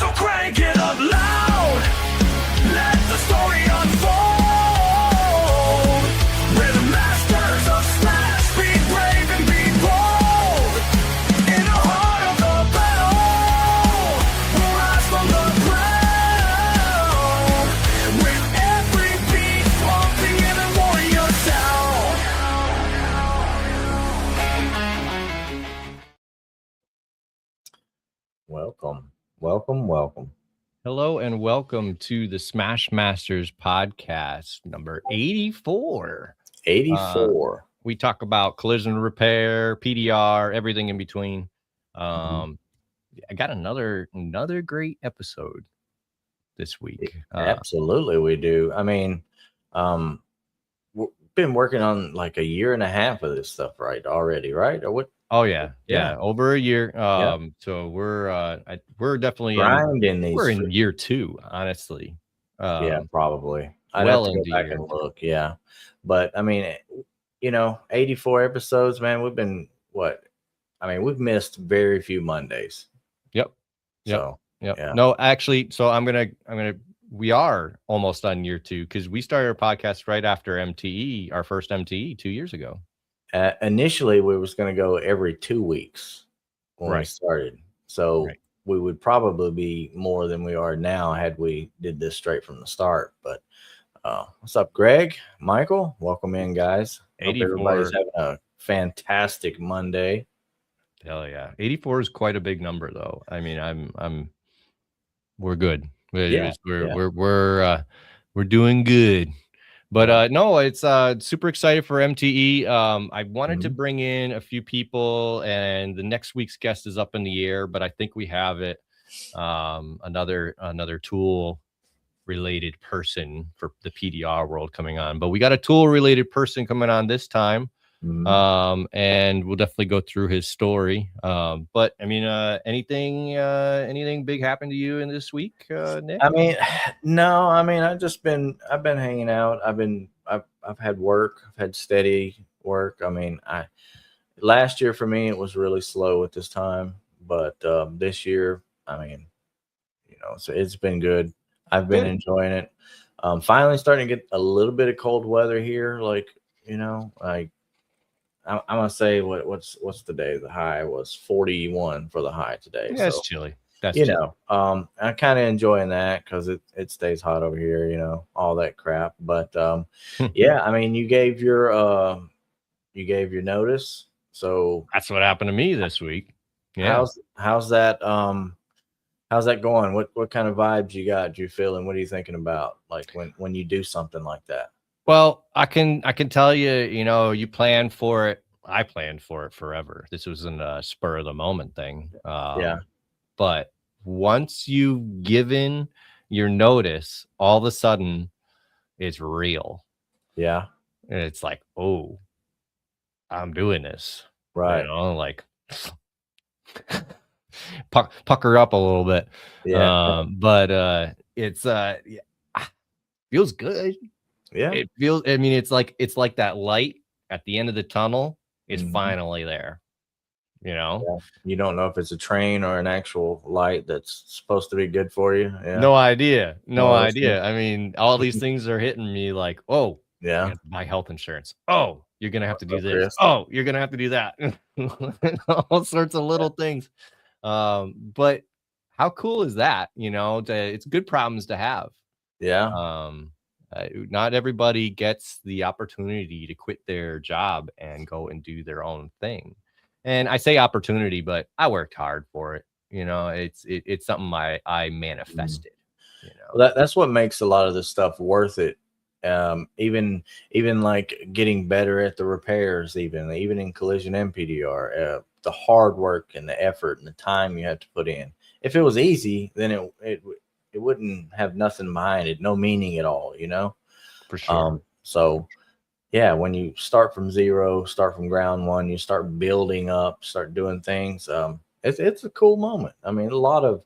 So crank it up loud. Let the story unfold. We're the masters of Smash. Be brave and be bold. In the heart of the battle, we'll rise from the ground. With every beat pumping in a warrior sound. Welcome. Hello and welcome to the Smash Masters podcast number 84. 84. We talk about collision repair, PDR, everything in between. I got another great episode this week. Absolutely, we do. I mean, we've been working on like a year and a half of this stuff, right? Already, right? Or what? Oh yeah, over a year. So we're definitely grinding these. We're in year 2, honestly. Yeah, probably. I'd well have to go into back year and 2. look. Yeah, but I mean, 84 episodes, man. We've been we've missed very few Mondays. Yep. So yeah. No, actually, so we are almost on year 2 because we started our podcast right after MTE, our first MTE 2 years ago. Initially, we was going to go every 2 weeks when we started. So we would probably be more than we are now had we did this straight from the start. But what's up, Greg? Michael? Welcome in, guys. 84. Hope everybody's having a fantastic Monday. Hell yeah. 84 is quite a big number, though. I mean, we're good. We're doing good. But no, it's super excited for MTE. I wanted to bring in a few people, and the next week's guest is up in the air, but I think we have it. Another tool related person for the PDR world coming on, but we got a tool related person coming on this time. And we'll definitely go through his story. But I mean, anything big happened to you in this week, Nick? I mean, no. I mean, I've been hanging out. I've had work. I've had steady work. I mean, last year for me it was really slow at this time, but this year, I mean, so it's been good. I've been enjoying it. Finally starting to get a little bit of cold weather here. Like, I'm gonna say what's the day? The high was 41 for the high today. Yeah, it's chilly. That's I'm kind of enjoying that because it stays hot over here, all that crap. But yeah, I mean, you gave your notice, so that's what happened to me this week. Yeah, how's that going? What kind of vibes you got? You feeling? What are you thinking about? Like when you do something like that? Well, I can tell you, you plan for it. I planned for it forever. This wasn't a spur of the moment thing. But once you've given your notice, all of a sudden it's real. Yeah. And it's like, oh, I'm doing this. Right. Like pucker up a little bit. Yeah. But it's feels good. Yeah. It feels, I mean, it's like that light at the end of the tunnel is finally there. Yeah. You don't know if it's a train or an actual light that's supposed to be good for you. Yeah. No idea. I mean, all these things are hitting me like, oh, yeah, buy health insurance. Oh, you're gonna have to do this. Oh, you're gonna have to do that. All sorts of little things. But how cool is that? It's good problems to have. Yeah. Not everybody gets the opportunity to quit their job and go and do their own thing. And I say opportunity, but I worked hard for it. It's something I manifested. Well, that's what makes a lot of this stuff worth it. Even like getting better at the repairs, even in collision and PDR, the hard work and the effort and the time you have to put in. If it was easy, then it wouldn't have nothing behind it, no meaning at all, For sure. So yeah, when you start from zero, start from ground one, you start building up, start doing things. It's a cool moment. I mean, a lot of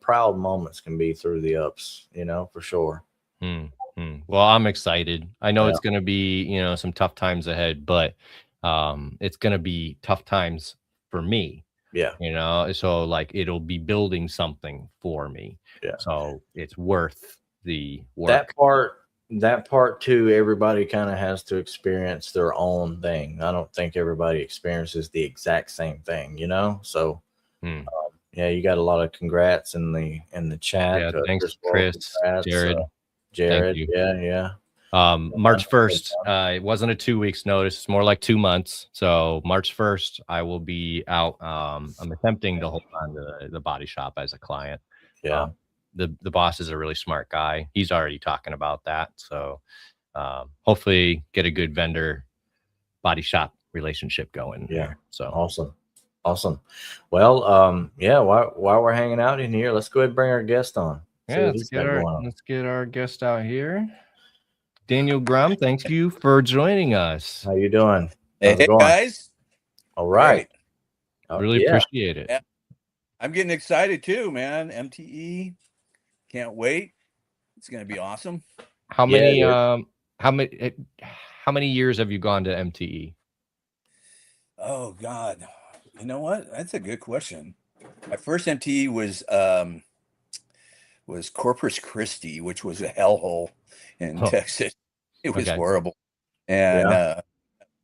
proud moments can be through the ups, for sure. Well, I'm excited. I know it's going to be, some tough times ahead, but it's going to be tough times for me. Yeah. So like it'll be building something for me. Yeah. So it's worth the That work. part too, everybody kind of has to experience their own thing. I don't think everybody experiences the exact same thing, So Hmm. yeah, you got a lot of congrats in the chat. Yeah, thanks, Chris, Chris, congrats, Jared. Thank Jared. you. Yeah. March 1st, it wasn't a 2 weeks notice. It's more like 2 months. So March 1st, I will be out. I'm attempting to hold on to the body shop as a client. Yeah. The boss is a really smart guy. He's already talking about that. So hopefully get a good vendor body shop relationship going here. So Awesome. Well, yeah, while we're hanging out in here, let's go ahead and bring our guest on. See yeah, what he's got going on. let's get our guest out here. Daniel Gromm, thank you for joining us. How you doing? Hey, guys. All right. Really appreciate it. Yeah. I'm getting excited too, man. MTE. Can't wait. It's going to be awesome. How many years have you gone to MTE? Oh God. You know what? That's a good question. My first MTE was Corpus Christi, which was a hellhole in Texas. It was horrible. And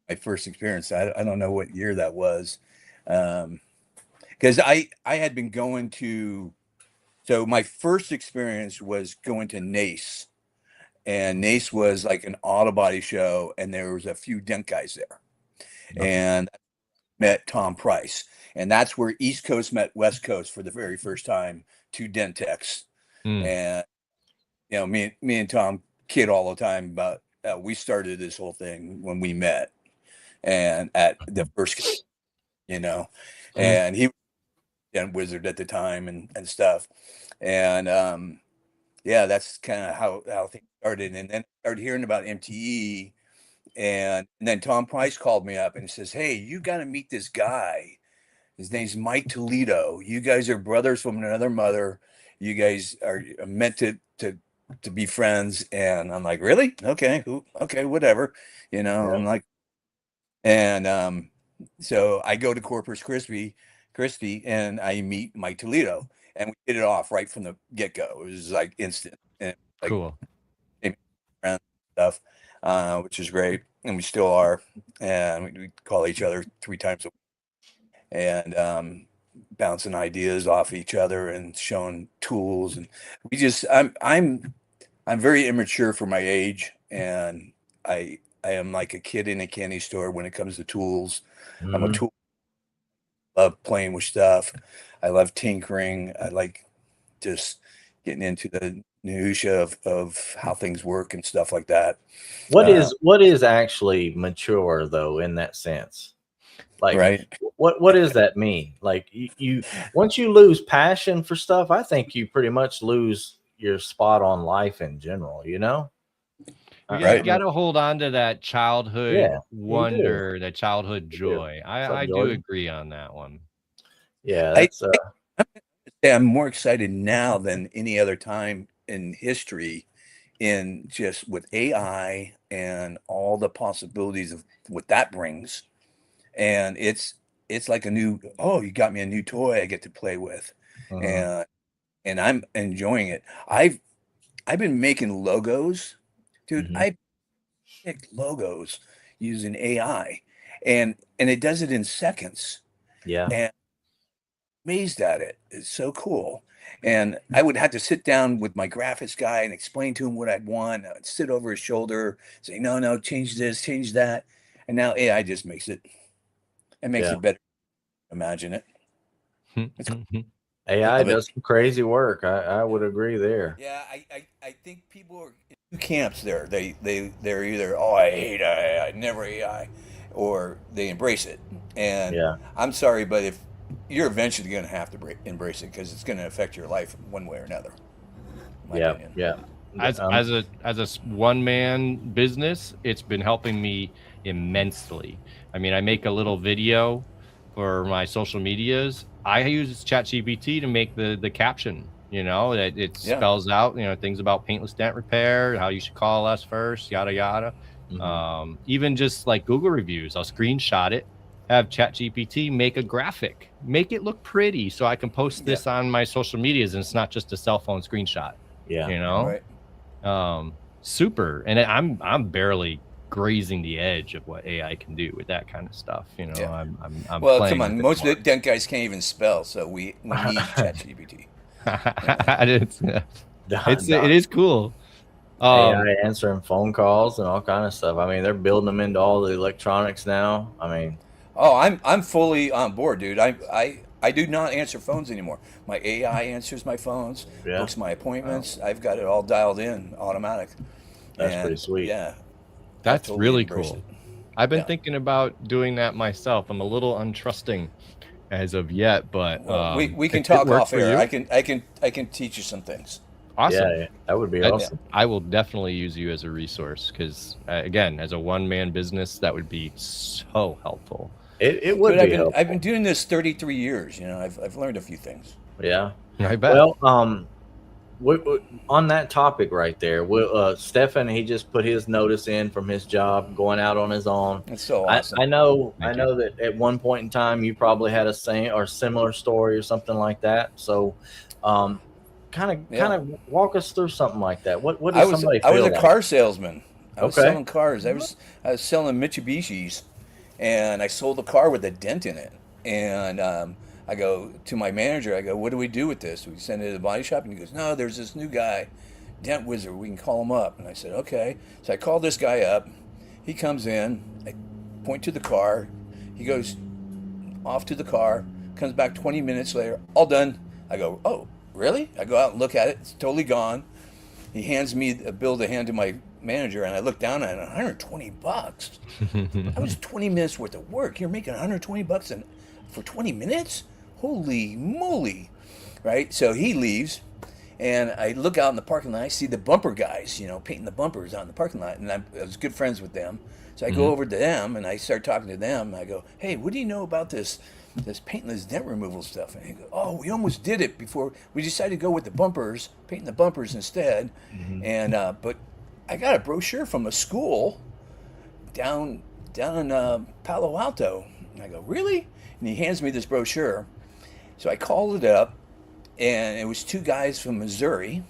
my first experience, I don't know what year that was. Because I had been going to, so my first experience was going to NACE, and NACE was like an auto body show, and there was a few dent guys there, and met Tom Price, and that's where East Coast met West Coast for the very first time, two dent techs, and me and Tom kid all the time about we started this whole thing when we met, and at the first, and he and Wizard at the time and stuff. And yeah, that's kind of how things started. And then I started hearing about MTE, and then Tom Price called me up and says, "Hey, you got to meet this guy. His name's Mike Toledo. You guys are brothers from another mother. You guys are meant to be friends." And I'm like, "Really? Okay, okay, whatever." I'm like, and so I go to Corpus Christi, and I meet Mike Toledo, and we hit it off right from the get go. It was like instant, and like cool stuff, which is great, and we still are, and we call each other 3 times a week, and bouncing ideas off each other and showing tools, and we just I'm very immature for my age, and I am like a kid in a candy store when it comes to tools. I'm a tool. Love playing with stuff. I love tinkering. I like just getting into the minutia of how things work and stuff like that. What is actually mature though in that sense? Like, right? What does that mean? Like you once you lose passion for stuff, I think you pretty much lose your spot on life in general. You got to hold on to that childhood wonder, that childhood joy. I do agree on that one. Yeah, that's I'm more excited now than any other time in history, in just with AI and all the possibilities of what that brings. And it's like a new, oh, you got me a new toy I get to play with, and I'm enjoying it. I've been making logos, dude. I picked logos using AI, and it does it in seconds. Yeah. And amazed at it. It's so cool. And I would have to sit down with my graphics guy and explain to him what I'd want. I'd sit over his shoulder, say, no, change this, change that. And now AI just makes it. It makes it better. Imagine it. It's cool. AI does some crazy work. I would agree there. Yeah, I think people are in two camps there. They're either, oh, I hate AI, I never AI, or they embrace it. And I'm sorry, but if you're eventually going to have to embrace it, because it's going to affect your life one way or another. Yeah. As a one man business, it's been helping me immensely. I mean, I make a little video for my social medias. I use ChatGPT to make the caption, that it spells out, things about paintless dent repair, how you should call us first, yada, yada. Even just like Google reviews, I'll screenshot it have ChatGPT make a graphic, make it look pretty, so I can post this on my social medias, and it's not just a cell phone screenshot. Yeah, you know, super. And I'm barely grazing the edge of what AI can do with that kind of stuff. You know, I'm well, playing come on, most of the guys can't even spell, so we need ChatGPT. It is cool. AI answering phone calls and all kind of stuff. I mean, they're building them into all the electronics now. I mean, oh, I'm fully on board, dude. I do not answer phones anymore. My AI answers my phones, books my appointments. Wow. I've got it all dialed in, automatic. That's pretty sweet. Yeah, that's totally really cool. I've been thinking about doing that myself. I'm a little untrusting as of yet, but we can talk off air. I can teach you some things. Awesome. Yeah, that would be awesome. I will definitely use you as a resource because, again, as a one-man business, that would be so helpful. It would be helpful. I've been doing this 33 years. You know, I've learned a few things. Yeah, I bet. Well, on that topic right there, Stefan, he just put his notice in from his job, going out on his own. That's so awesome. I know that at one point in time you probably had a same or similar story or something like that. So, kind of walk us through something like that. What does somebody feel I was a like? car salesman. I was selling cars. I was selling Mitsubishis, and I sold a car with a dent in it. And I go to my manager. I go, "What do we do with this? We send it to the body shop?" And he goes, "No, there's this new guy, Dent Wizard. We can call him up." And I said, "Okay." So I called this guy up. He comes in. I point to the car. He goes off to the car. Comes back 20 minutes later. All done. I go, "Oh, really?" I go out and look at it. It's totally gone. He hands me a bill to hand to my manager, and I look down at it, $120. That was 20 minutes worth of work. You're making $120 for 20 minutes? Holy moly, right? So he leaves, and I look out in the parking lot. I see the bumper guys, painting the bumpers out in the parking lot, and I was good friends with them. So I go over to them, and I start talking to them. And I go, "Hey, what do you know about this painting, this dent removal stuff?" And he goes, "Oh, we almost did it before. We decided to go with the bumpers, painting the bumpers instead." And but I got a brochure from a school down in Palo Alto. And I go, "Really?" And he hands me this brochure. So I called it up, and it was two guys from Missouri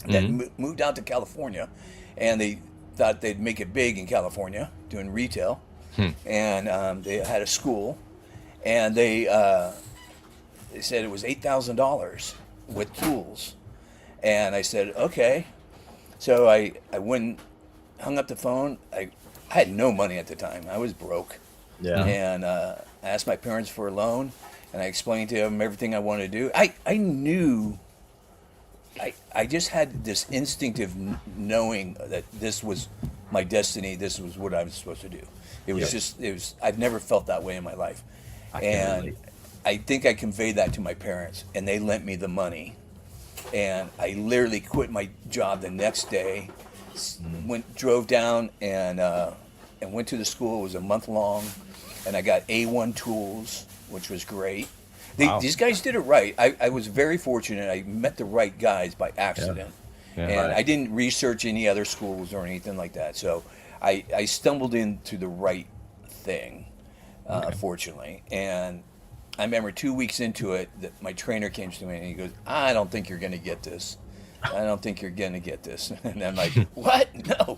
that moved out to California, and they thought they'd make it big in California doing retail. And they had a school, and they said it was $8,000 with tools. And I said, "Okay." So I went, hung up the phone. I had no money at the time. I was broke. Yeah. And I asked my parents for a loan, and I explained to them everything I wanted to do. I knew, I just had this instinctive knowing that this was my destiny. This was what I was supposed to do. It was I've never felt that way in my life. And I think I conveyed that to my parents, and they lent me the money. And I literally quit my job the next day, drove down and went to the school. It was a month long, and I got A1 tools, which was great. These guys did it right. I was very fortunate. I met the right guys by accident. And I didn't research any other schools or anything like that. So I stumbled into the right thing, fortunately. And I remember 2 weeks into it that my trainer came to me and he goes, "I don't think you're going to get this. I don't think you're going to get this." And I'm like, "What? No,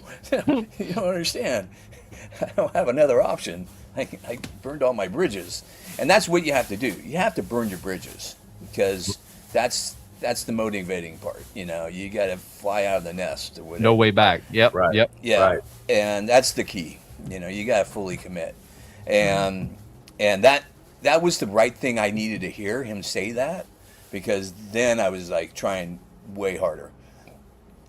you don't understand. I don't have another option. I burned all my bridges." And that's what you have to do. You have to burn your bridges, because that's the motivating part. You got to fly out of the nest or whatever. No way back. Yep. Right. Yep. Yeah. Right. And that's the key. You got to fully commit. And that was the right thing I needed to hear him say that, because then I was like trying way harder.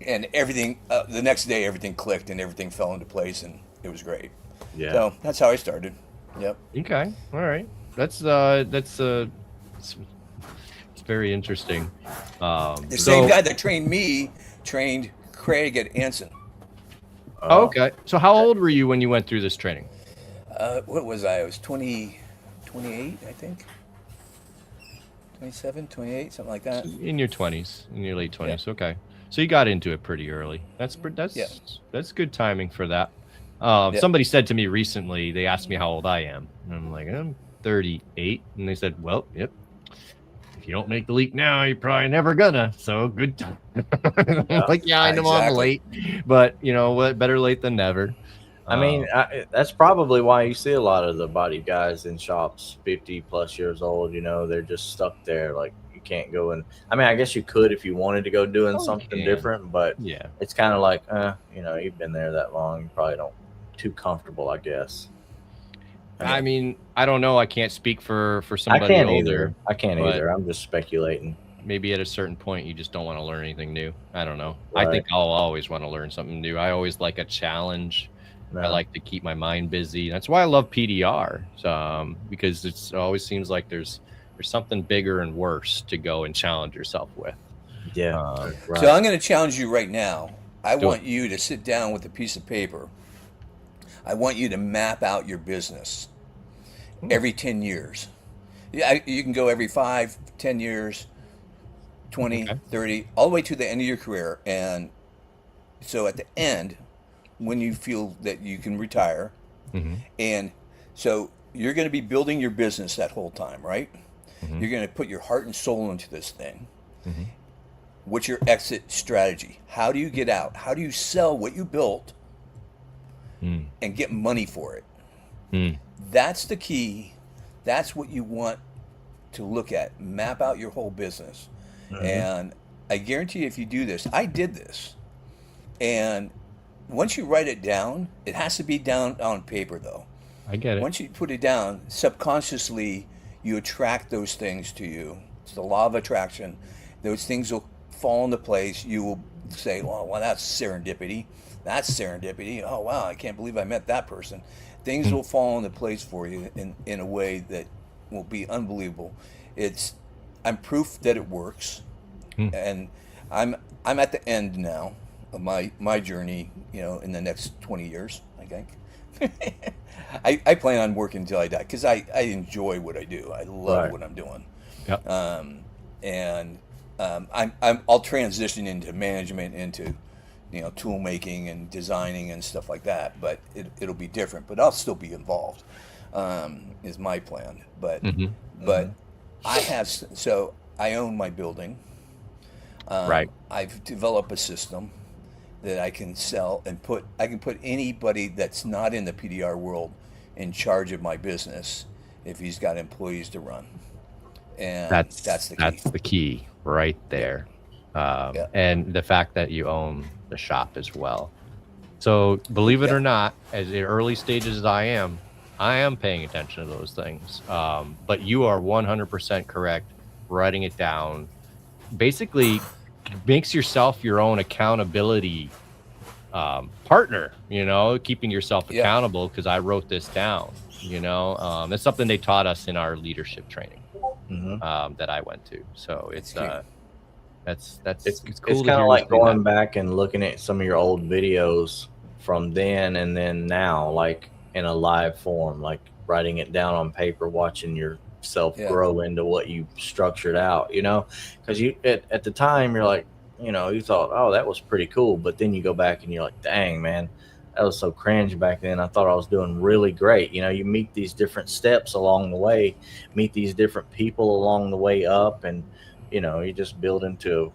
And everything, the next day, everything clicked and everything fell into place, and it was great. Yeah. So that's how I started. Yep. Okay. All right. It's very interesting. The same guy that trained me trained Craig at Anson. Okay. So how old were you when you went through this training? What was I? I was 28, I think. 27, 28, something like that. In your 20s, in your late 20s. Yeah. Okay. So you got into it pretty early. That's good timing for that. Somebody said to me recently, they asked me how old I am. And I'm like, I'm 38. And they said, well, yep. If you don't make the leap now, you're probably never gonna. So good time. Like, yeah, I know I'm late, but you know what? Better late than never. I mean, that's probably why you see a lot of the body guys in shops 50 plus years old. You know, they're just stuck there. Like, you can't go and, I mean, I guess you could if you wanted to go doing something different, but yeah, it's kind of like, you know, you've been there that long. You probably don't too comfortable, I guess. I mean, I don't know. I can't speak for somebody I can't older. I can't either. I'm just speculating. Maybe at a certain point, you just don't want to learn anything new. I don't know. Right. I think I'll always want to learn something new. I always like a challenge. No. I like to keep my mind busy. That's why I love PDR, because it always seems like there's something bigger and worse to go and challenge yourself with. Yeah. Right. So I'm going to challenge you right now. I want you to sit down with a piece of paper. I want you to map out your business every 10 years. Yeah, you can go every 5, 10 years, 20, 30, all the way to the end of your career. And so at the end, when you feel that you can retire, and so you're going to be building your business that whole time, right? You're going to put your heart and soul into this thing. What's your exit strategy? How do you get out? How do you sell what you built and get money for it? That's the key. That's what you want to look at. Map out your whole business. And I guarantee you, if you do this, I did this. And once you write it down, it has to be down on paper, though. I get it. Once you put it down, subconsciously, you attract those things to you. It's the law of attraction. Those things will fall into place. You will say, well, that's serendipity. That's serendipity. Oh, wow, I can't believe I met that person. Things will fall into place for you in a way that will be unbelievable. I'm proof that it works. And I'm at the end now of my journey, you know, in the next 20 years, I think. I plan on working until I die because I enjoy what I do. I love what I'm doing. Yep. I'll transition into management, into, you know, tool making and designing and stuff like that. But it'll be different. But I'll still be involved. Is my plan. But I own my building. Right. I've developed a system that I can sell and I can put anybody that's not in the PDR world in charge of my business if he's got employees to run. And that's the key. That's the key right there. And the fact that you own the shop as well. So believe it or not, as the early stages as I am paying attention to those things. But you are 100% correct. Writing it down basically makes yourself your own accountability partner, you know, keeping yourself accountable, because I wrote this down, you know. It's something they taught us in our leadership training that I went to. So it's cool. It's kind of like going back and looking at some of your old videos from then and then now, like in a live form, like writing it down on paper, watching yourself grow into what you structured out, you know, because you at the time you're like, you know, you thought, oh, that was pretty cool, but then you go back and you're like, dang, man, that was so cringe back then. I thought I was doing really great. You know, you meet these different steps along the way, meet these different people along the way up, and you know, you just build into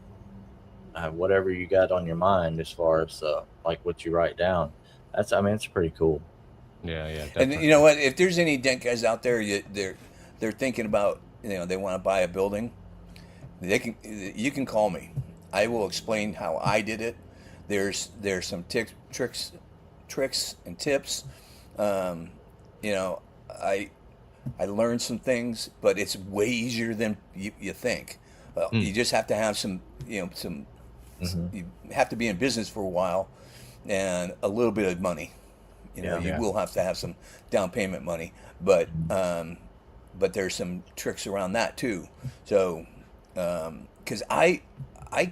whatever you got on your mind as far as like what you write down. It's pretty cool. Yeah, definitely. And you know what? If there's any dent guys out there, they're thinking about, you know, they want to buy a building, you can call me. I will explain how I did it. There's some tricks and tips. You know, I learned some things, but it's way easier than you think. You just have to have some, you know, you have to be in business for a while and a little bit of money. You know, you will have to have some down payment money, but there's some tricks around that too. So, because I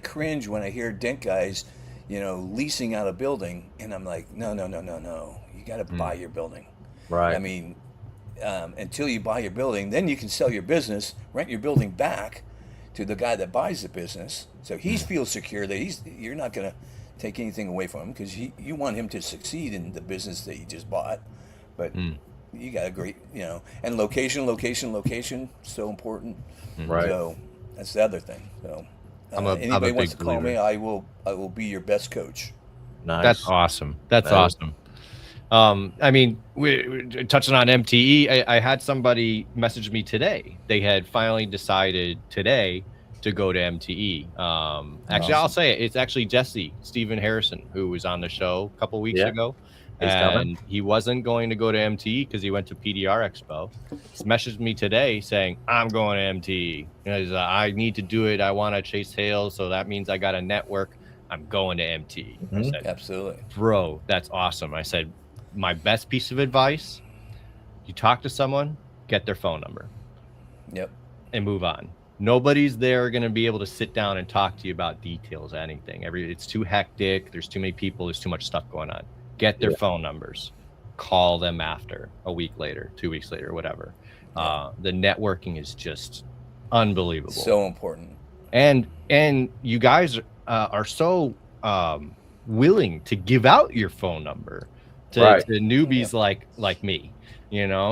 cringe when I hear dent guys, you know, leasing out a building, and I'm like, no. You got to buy your building. Right. I mean, until you buy your building, then you can sell your business, rent your building back to the guy that buys the business, so he feels secure that you're not going to take anything away from him, because you want him to succeed in the business that you just bought, but you got a great, and location, so important. Right. So that's the other thing. So I'm a anybody wants big to call me, believer. I will be your best coach. Nice. That's awesome. That's That is- awesome. I mean, we're touching on MTE. I had somebody message me today. They had finally decided today to go to MTE. Actually, I'll say it. It's actually Stephen Harrison, who was on the show a couple weeks ago. He's coming. And he wasn't going to go to MTE because he went to PDR Expo. He's messaged me today saying, I'm going to MTE. Because I need to do it. I want to chase sales. So that means I got a network. I'm going to MTE. I said, Absolutely. bro, that's awesome. I said, my best piece of advice, you talk to someone, get their phone number. Yep. And move on. Nobody's there going to be able to sit down and talk to you about details, anything. It's too hectic. There's too many people. There's too much stuff going on. Get their phone numbers. Call them after a week later, 2 weeks later, whatever. The networking is just unbelievable. So important. And you guys are so willing to give out your phone number to newbies like me.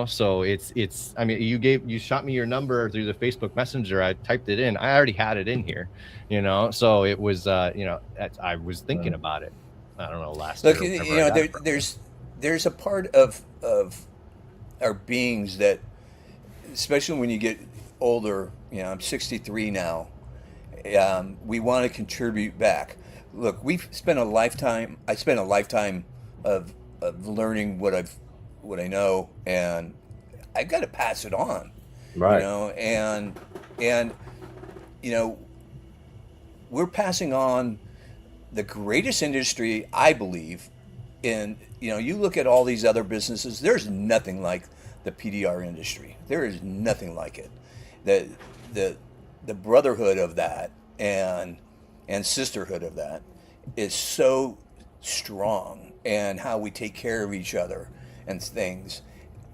So it's I mean, you shot me your number through the Facebook Messenger. I typed it in. I already had it in here, so it was I was thinking about it. I don't know, last Look, year. there's a part of our beings that, especially when you get older, I'm 63 now, we want to contribute back. Look, I spent a lifetime of learning what I know, and I got to pass it on. Right. And we're passing on the greatest industry, I believe. In you look at all these other businesses, there's nothing like the PDR industry. There is nothing like it. The brotherhood of that and sisterhood of that is so strong, and how we take care of each other and things.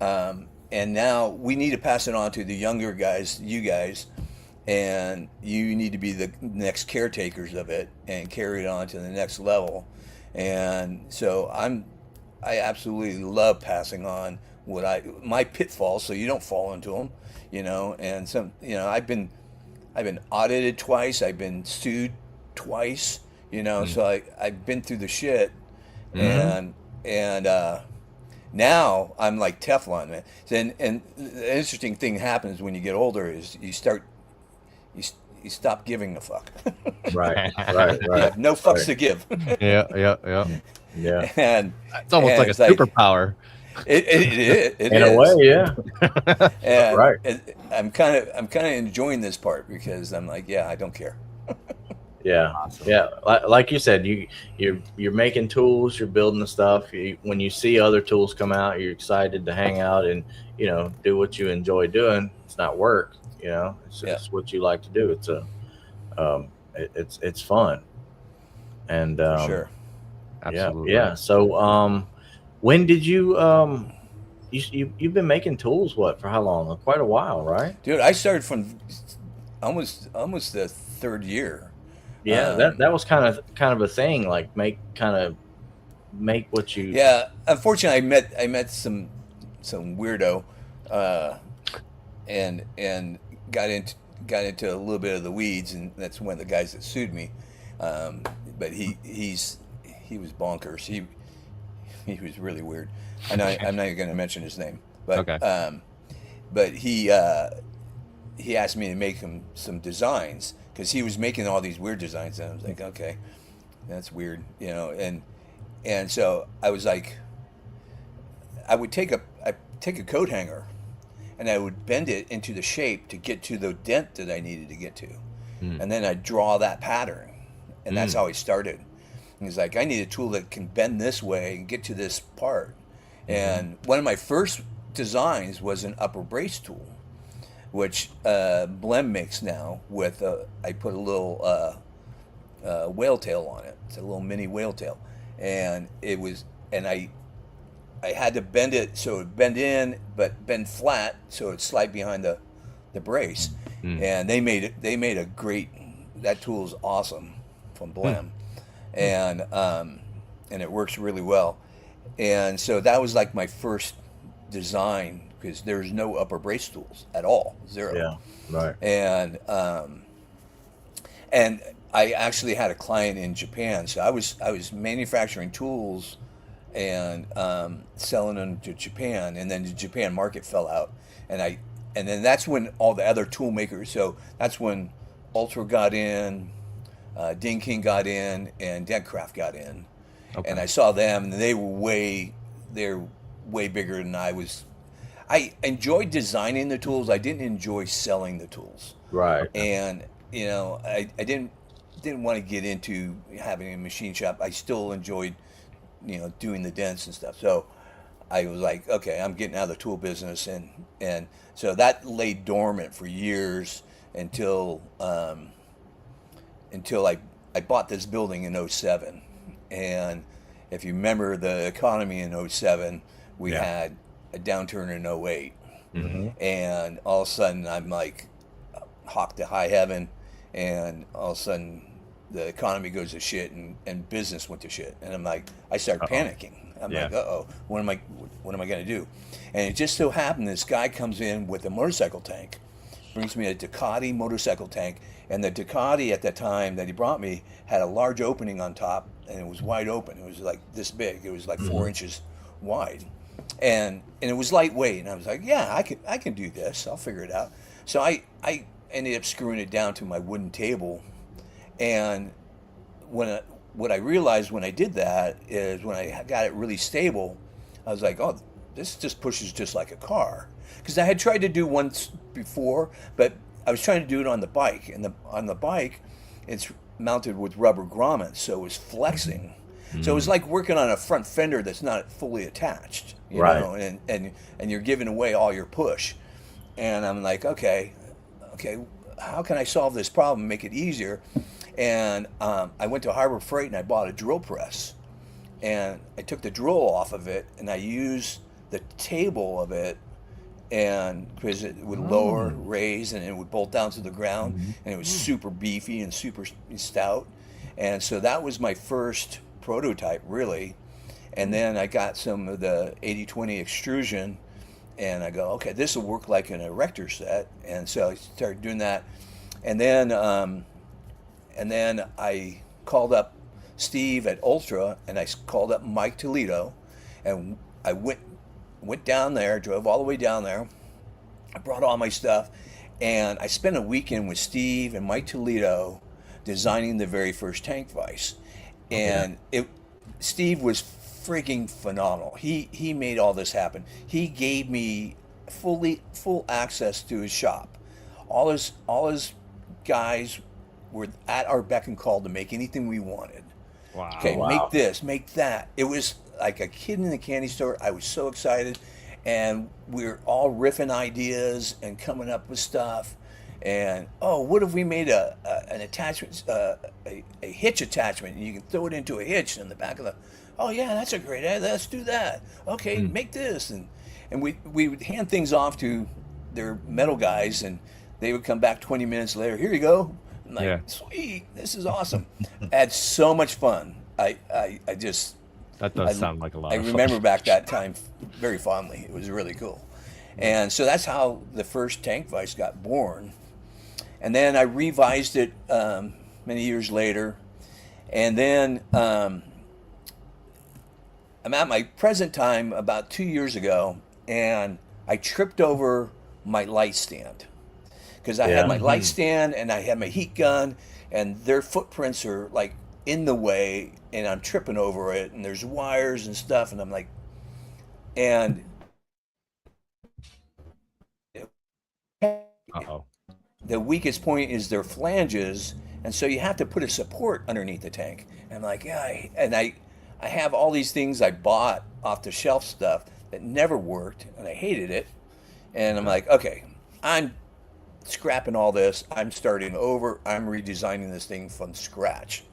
And now we need to pass it on to the younger guys, you guys, and you need to be the next caretakers of it and carry it on to the next level. And so I absolutely love passing on my pitfalls, so you don't fall into them, and I've been audited twice. I've been sued twice, so I've been through the shit. And now I'm like Teflon, man. And the interesting thing happens when you get older is you stop giving a fuck. Right. You have no fucks to give. Yeah. And it's almost like a superpower. It In is. a way, yeah. And, Right. and I'm kind of enjoying this part, because I'm like, I don't care. Yeah. Awesome. Yeah. Like you said, you're making tools, you're building the stuff. When you see other tools come out, you're excited to hang out and, do what you enjoy doing. It's not work, it's just what you like to do. It's it's fun. And, For sure. Absolutely. Yeah. So, when did you've been making tools, for how long? Quite a while, right? Dude, I started from almost the third year. Yeah, that was kind of a thing, like make what you. Yeah, unfortunately, I met some weirdo, and got into a little bit of the weeds, and that's one of the guys that sued me. But he was bonkers. He was really weird. I'm not even going to mention his name, but Okay. but he asked me to make him some designs, because he was making all these weird designs, and I was like, okay, that's weird, and so I was like, I would take a coat hanger, and I would bend it into the shape to get to the dent that I needed to get to, and then I'd draw that pattern, and that's how I started. And he's like, I need a tool that can bend this way and get to this part, and one of my first designs was an upper brace tool, which Blem makes now with I put a little whale tail on it. It's a little mini whale tail, and I had to bend it so it would bend in but bend flat so it'd slide behind the brace. And they made a great, that tool is awesome from Blem. and it works really well. And so that was like my first design, because there's no upper brace tools at all, zero. Yeah. Right. And I actually had a client in Japan, so I was manufacturing tools and selling them to Japan, and then the Japan market fell out, and then that's when all the other tool makers. So that's when Ultra got in, Ding King got in, and Deadcraft got in, and I saw them, and they're way bigger than I was. I enjoyed designing the tools. I didn't enjoy selling the tools. Right. And I didn't want to get into having a machine shop. I still enjoyed doing the dents and stuff. So I was like, okay, I'm getting out of the tool business, and so that lay dormant for years until I bought this building in '07. And if you remember the economy in '07, we had a downturn in '08. And all of a sudden I'm like hawked to high heaven, and all of a sudden the economy goes to shit, and business went to shit, and I'm like, I start panicking. I'm like, uh-oh, what am I going to do? And it just so happened this guy comes in with a motorcycle tank, brings me a Ducati motorcycle tank, and the Ducati at that time that he brought me had a large opening on top, and it was wide open. It was like this big. It was like 4 inches wide, and it was lightweight. And I was like, yeah, I can do this. I'll figure it out. So I ended up screwing it down to my wooden table, and what I realized when I did that is when I got it really stable, I was like, oh, this just pushes just like a car. Because I had tried to do once before, but I was trying to do it on the bike. And on the bike, it's mounted with rubber grommets, so it was flexing. So it was like working on a front fender that's not fully attached, you know, and you're giving away all your push. And I'm like, okay, how can I solve this problem, make it easier? And I went to Harbor Freight and I bought a drill press, and I took the drill off of it and I used the table of it, and because it would lower, raise, and it would bolt down to the ground, and it was super beefy and super stout. And so that was my first prototype, really. And then I got some of the 80/20 extrusion, and I go, okay, this will work like an erector set. And so I started doing that. And then I called up Steve at Ultra, and I called up Mike Toledo, and I went down there, drove all the way down there. I brought all my stuff, and I spent a weekend with Steve and Mike Toledo designing the very first tank vise. And Steve was freaking phenomenal. He made all this happen. He gave me full access to his shop. All his guys were at our beck and call to make anything we wanted. Wow. Okay, make this, make that. It was like a kid in the candy store. I was so excited, and we were all riffing ideas and coming up with stuff. And what if we made an attachment, a hitch attachment, and you can throw it into a hitch in the back of the. Oh yeah, that's a great idea. Let's do that. Okay, make this, and we would hand things off to their metal guys, and they would come back 20 minutes later. Here you go. I'm like, sweet, this is awesome. I had so much fun. I just. That does sound like a lot of fun. I remember back that time very fondly. It was really cool. And so that's how the first tank vise got born. And then I revised it many years later. And then I'm at my present time about 2 years ago, and I tripped over my light stand. Because I had my light stand and I had my heat gun, and their footprints are like in the way, and I'm tripping over it, and there's wires and stuff, and I'm like, and the weakest point is their flanges, and so you have to put a support underneath the tank. And I'm like, I have all these things I bought off the shelf stuff that never worked, and I hated it. And I'm like, okay, I'm scrapping all this. I'm starting over. I'm redesigning this thing from scratch.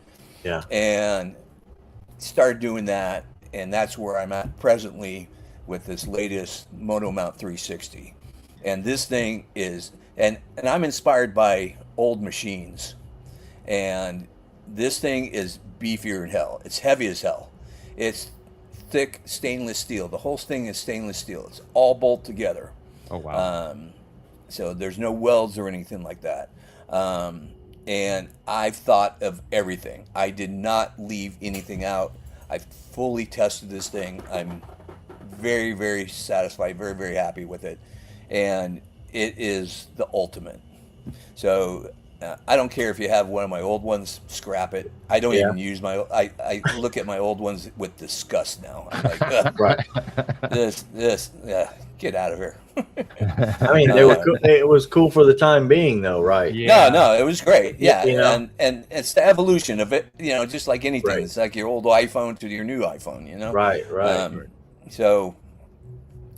Yeah. And started doing that, and that's where I'm at presently with this latest Monomount 360. And this thing is, and I'm inspired by old machines, and this thing is beefier than hell. It's heavy as hell. It's thick stainless steel. The whole thing is stainless steel. It's all bolt together. Oh wow. So there's no welds or anything like that. And I've thought of everything. I did not leave anything out. I fully tested this thing. I'm very, very satisfied, very, very happy with it. And it is the ultimate. So I don't care if you have one of my old ones, scrap it. I don't even use I look at my old ones with disgust now. I'm like, Right. get out of here. I mean, they were cool. It was cool for the time being, though, right? Yeah. No, it was great. Yeah, You know? and it's the evolution of it. Just like anything, Right. it's like your old iPhone to your new iPhone. Right. So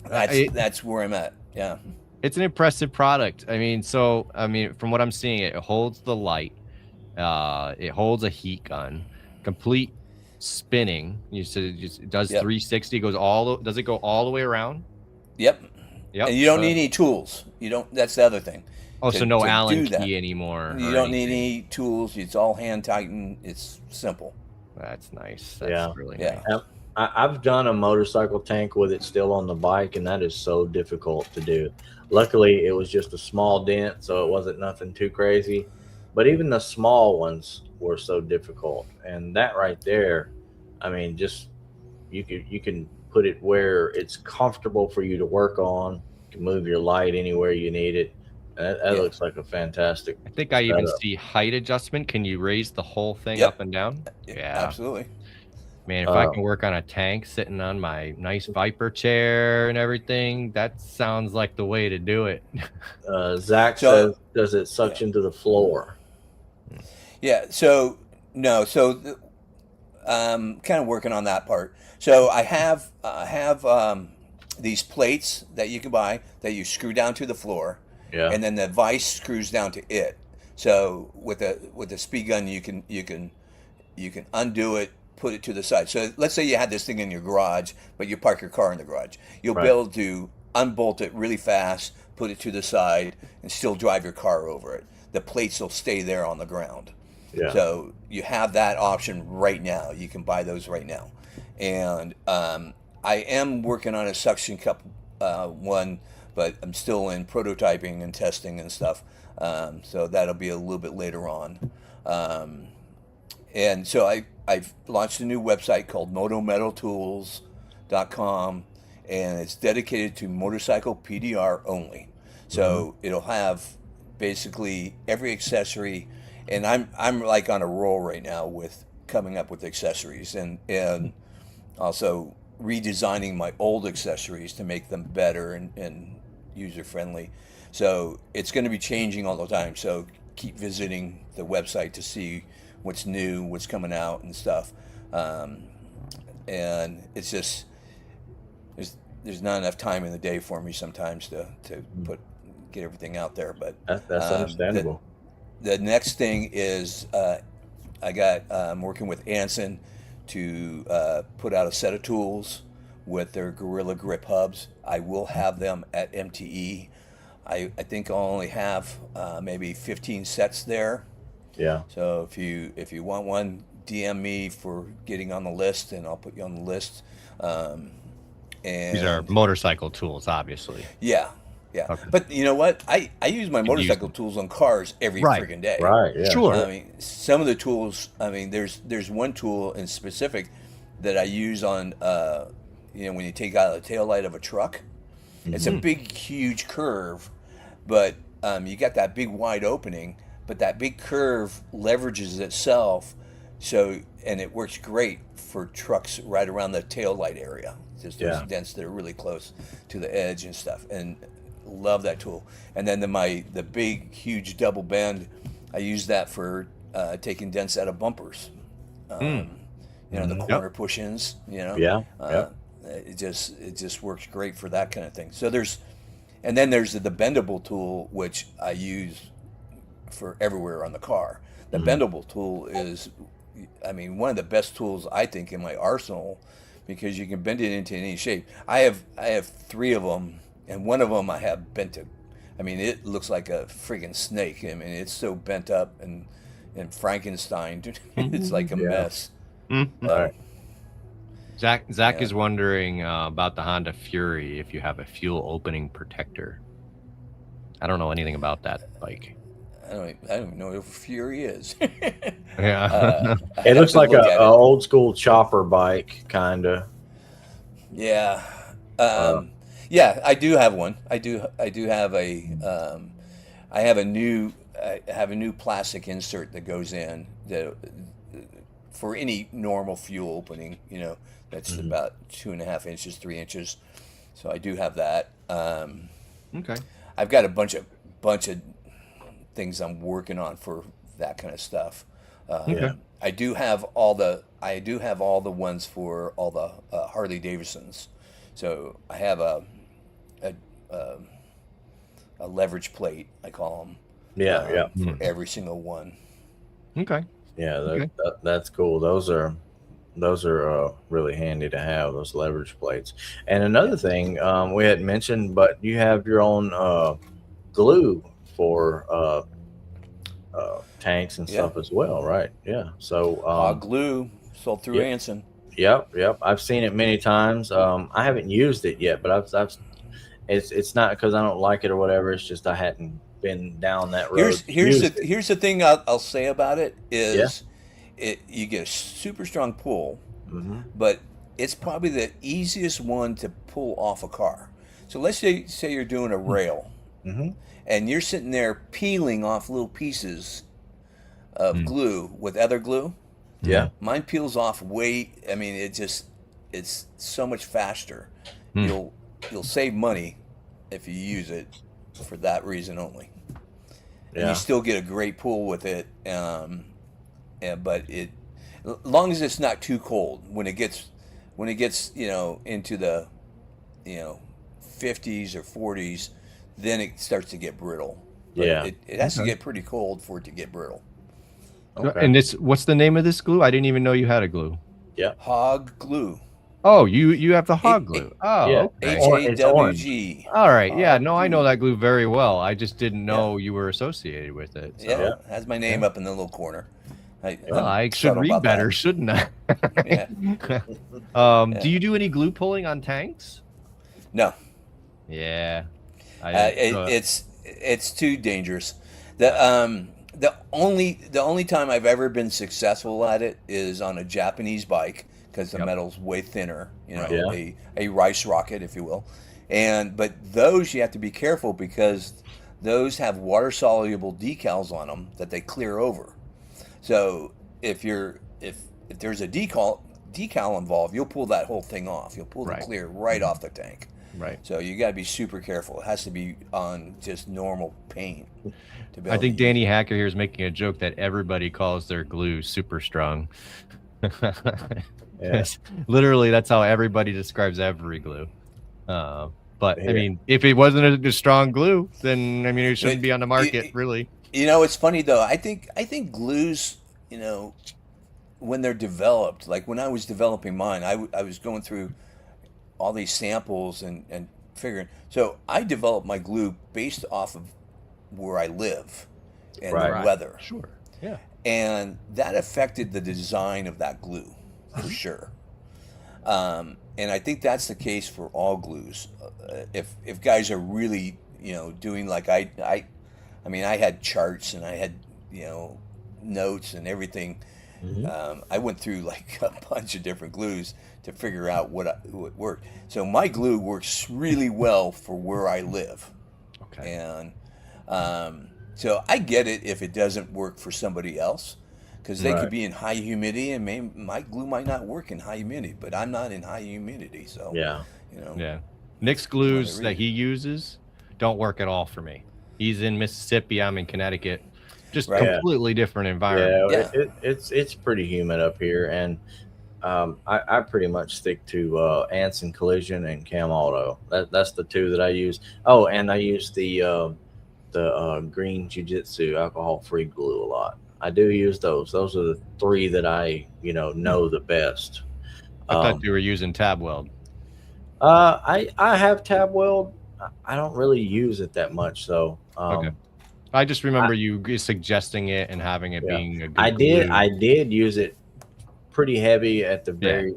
that's where I'm at. Yeah. It's an impressive product. I mean, from what I'm seeing, it holds the light. It holds a heat gun, complete spinning. You said it does 360. Does it go all the way around? Yep. Yep. And you don't need any tools. You don't. That's the other thing. So no to Allen do that, key anymore. You don't need any tools. It's all hand tightened. It's simple. That's nice. That's really Yeah. nice. I've done a motorcycle tank with it still on the bike, and that is so difficult to do. Luckily, it was just a small dent, so it wasn't nothing too crazy. But even the small ones were so difficult, and that right there, I mean, just you can put it where it's comfortable for you to work on. You can move your light anywhere you need it. That looks like a fantastic. I think I even setup. see height adjustment. Can you raise the whole thing Yep. up and down? Yeah, Absolutely. man. If I can work on a tank sitting on my nice Viper chair and everything, that sounds like the way to do it. Zach says, does it suction to the floor? Yeah. So no. So kind of working on that part. So I have these plates that you can buy that you screw down to the floor, and then the vise screws down to it. So with the speed gun, you can undo it, put it to the side. So let's say you had this thing in your garage, but you park your car in the garage. You'll be able to unbolt it really fast, put it to the side, and still drive your car over it. The plates will stay there on the ground. Yeah. So you have that option right now. You can buy those right now. And I am working on a suction cup one, but I'm still in prototyping and testing and stuff. So that'll be a little bit later on. And so I've launched a new website called motometaltools.com, and it's dedicated to motorcycle PDR only. So it'll have basically every accessory, and I'm like on a roll right now with coming up with accessories and also redesigning my old accessories to make them better and user friendly. So it's going to be changing all the time. So keep visiting the website to see what's new, what's coming out and stuff. And it's just there's not enough time in the day for me sometimes to get everything out there. But That's understandable. The next thing is I'm working with Anson to put out a set of tools with their Gorilla Grip hubs. I will have them at MTE. I think I'll only have maybe 15 sets there. Yeah. So if you want one, DM me for getting on the list, and I'll put you on the list. And These are motorcycle tools, obviously. Yeah. Okay. But you know what? I use my motorcycle tools on cars every freaking day. Right. Yeah. Sure. I mean, some of the tools. I mean, there's one tool in specific that I use on when you take out the taillight of a truck. It's a big, huge curve, but you got that big wide opening, but that big curve leverages itself, and it works great for trucks right around the taillight area. Just those dents that are really close to the edge and stuff, and love that tool. And then the big, huge double bend, I use that for taking dents out of bumpers. The corner push-ins. It just works great for that kind of thing. So there's the bendable tool, which I use for everywhere on the car. The bendable tool is, one of the best tools I think in my arsenal, because you can bend it into any shape. I have 3 of them, and one of them I have bent to. It looks like a friggin' snake. It's so bent up, and and Frankenstein. It's like a mess. Mm-hmm. Right. Zach is wondering about the Honda Fury if you have a fuel opening protector. I don't know anything about that bike. I don't even know what a Fury is. Yeah. It looks like a old school chopper bike, kind of. Yeah. Yeah, I do have one. I do have a I have a new plastic insert that goes in that for any normal fuel opening, that's about 2.5 inches, 3 inches. So I do have that. Okay. I've got a bunch of things I'm working on for that kind of stuff. Okay. I do have all the ones for all the Harley Davidsons. So I have a leverage plate, I call them. Yeah. For every single one. Okay. Yeah, that's cool. Those are really handy to have, those leverage plates. And another thing we hadn't mentioned, but you have your own glue for tanks and stuff as well, right? Yeah. So Hog glue sold through Anson. Yep. I've seen it many times. I haven't used it yet, but I've it's not because I don't like it or whatever. It's just I hadn't been down that road. Here's the thing I'll say about it is you get a super strong pull, but it's probably the easiest one to pull off a car. So let's say you're doing a rail, and you're sitting there peeling off little pieces of glue with other glue. Yeah, mine peels off I mean, it's so much faster. You'll save money if you use it for that reason only. And you still get a great pull with it, but as long as it's not too cold. When it gets into the 50s or 40s, then it starts to get brittle. But it has to get pretty cold for it to get brittle. Okay. And what's the name of this glue? I didn't even know you had a glue. Yeah, Hog glue. Oh, you have the hog glue. Okay. HAWG. All right. Yeah. No, I know that glue very well. I just didn't know you were associated with it. So. Yeah, it has my name up in the little corner. I should read better, shouldn't I? Do you do any glue pulling on tanks? No. Yeah. It's too dangerous. The only time I've ever been successful at it is on a Japanese bike, because the metal's way thinner, a rice rocket, if you will. But those you have to be careful, because those have water soluble decals on them that they clear over. So if there's a decal involved, you'll pull that whole thing off. You'll pull the clear right off the tank. Right. So you got to be super careful. It has to be on just normal paint. I think Danny Hacker here is making a joke that everybody calls their glue super strong. Yes. Literally, that's how everybody describes every glue. But I mean, if it wasn't a strong glue, then I mean, it shouldn't be on the market, really. It's funny though. I think glues, when they're developed, like when I was developing mine, I was going through all these samples and figuring. So I developed my glue based off of where I live and the weather. Sure. Yeah. And that affected the design of that glue for sure. And I think that's the case for all glues. If guys are really, doing like I mean, I had charts and I had, notes and everything. I went through like a bunch of different glues to figure out what worked. So my glue works really well for where I live. Okay. And so I get it if it doesn't work for somebody else, because they could be in high humidity, and my glue might not work in high humidity, but I'm not in high humidity, so yeah. Nick's glues that he uses don't work at all for me. He's in Mississippi, I'm in Connecticut, just completely different environment. Yeah, it's pretty humid up here, and I pretty much stick to Anson Collision and Cam Auto. That's the two that I use. Oh, and I use the green Jiu-Jitsu alcohol-free glue a lot. I do use those. Those are the three that I know the best. I thought you were using tab weld. I have tab weld. I don't really use it that much, so okay. I just remember you suggesting it and having it being a good I glue. did use it pretty heavy at the very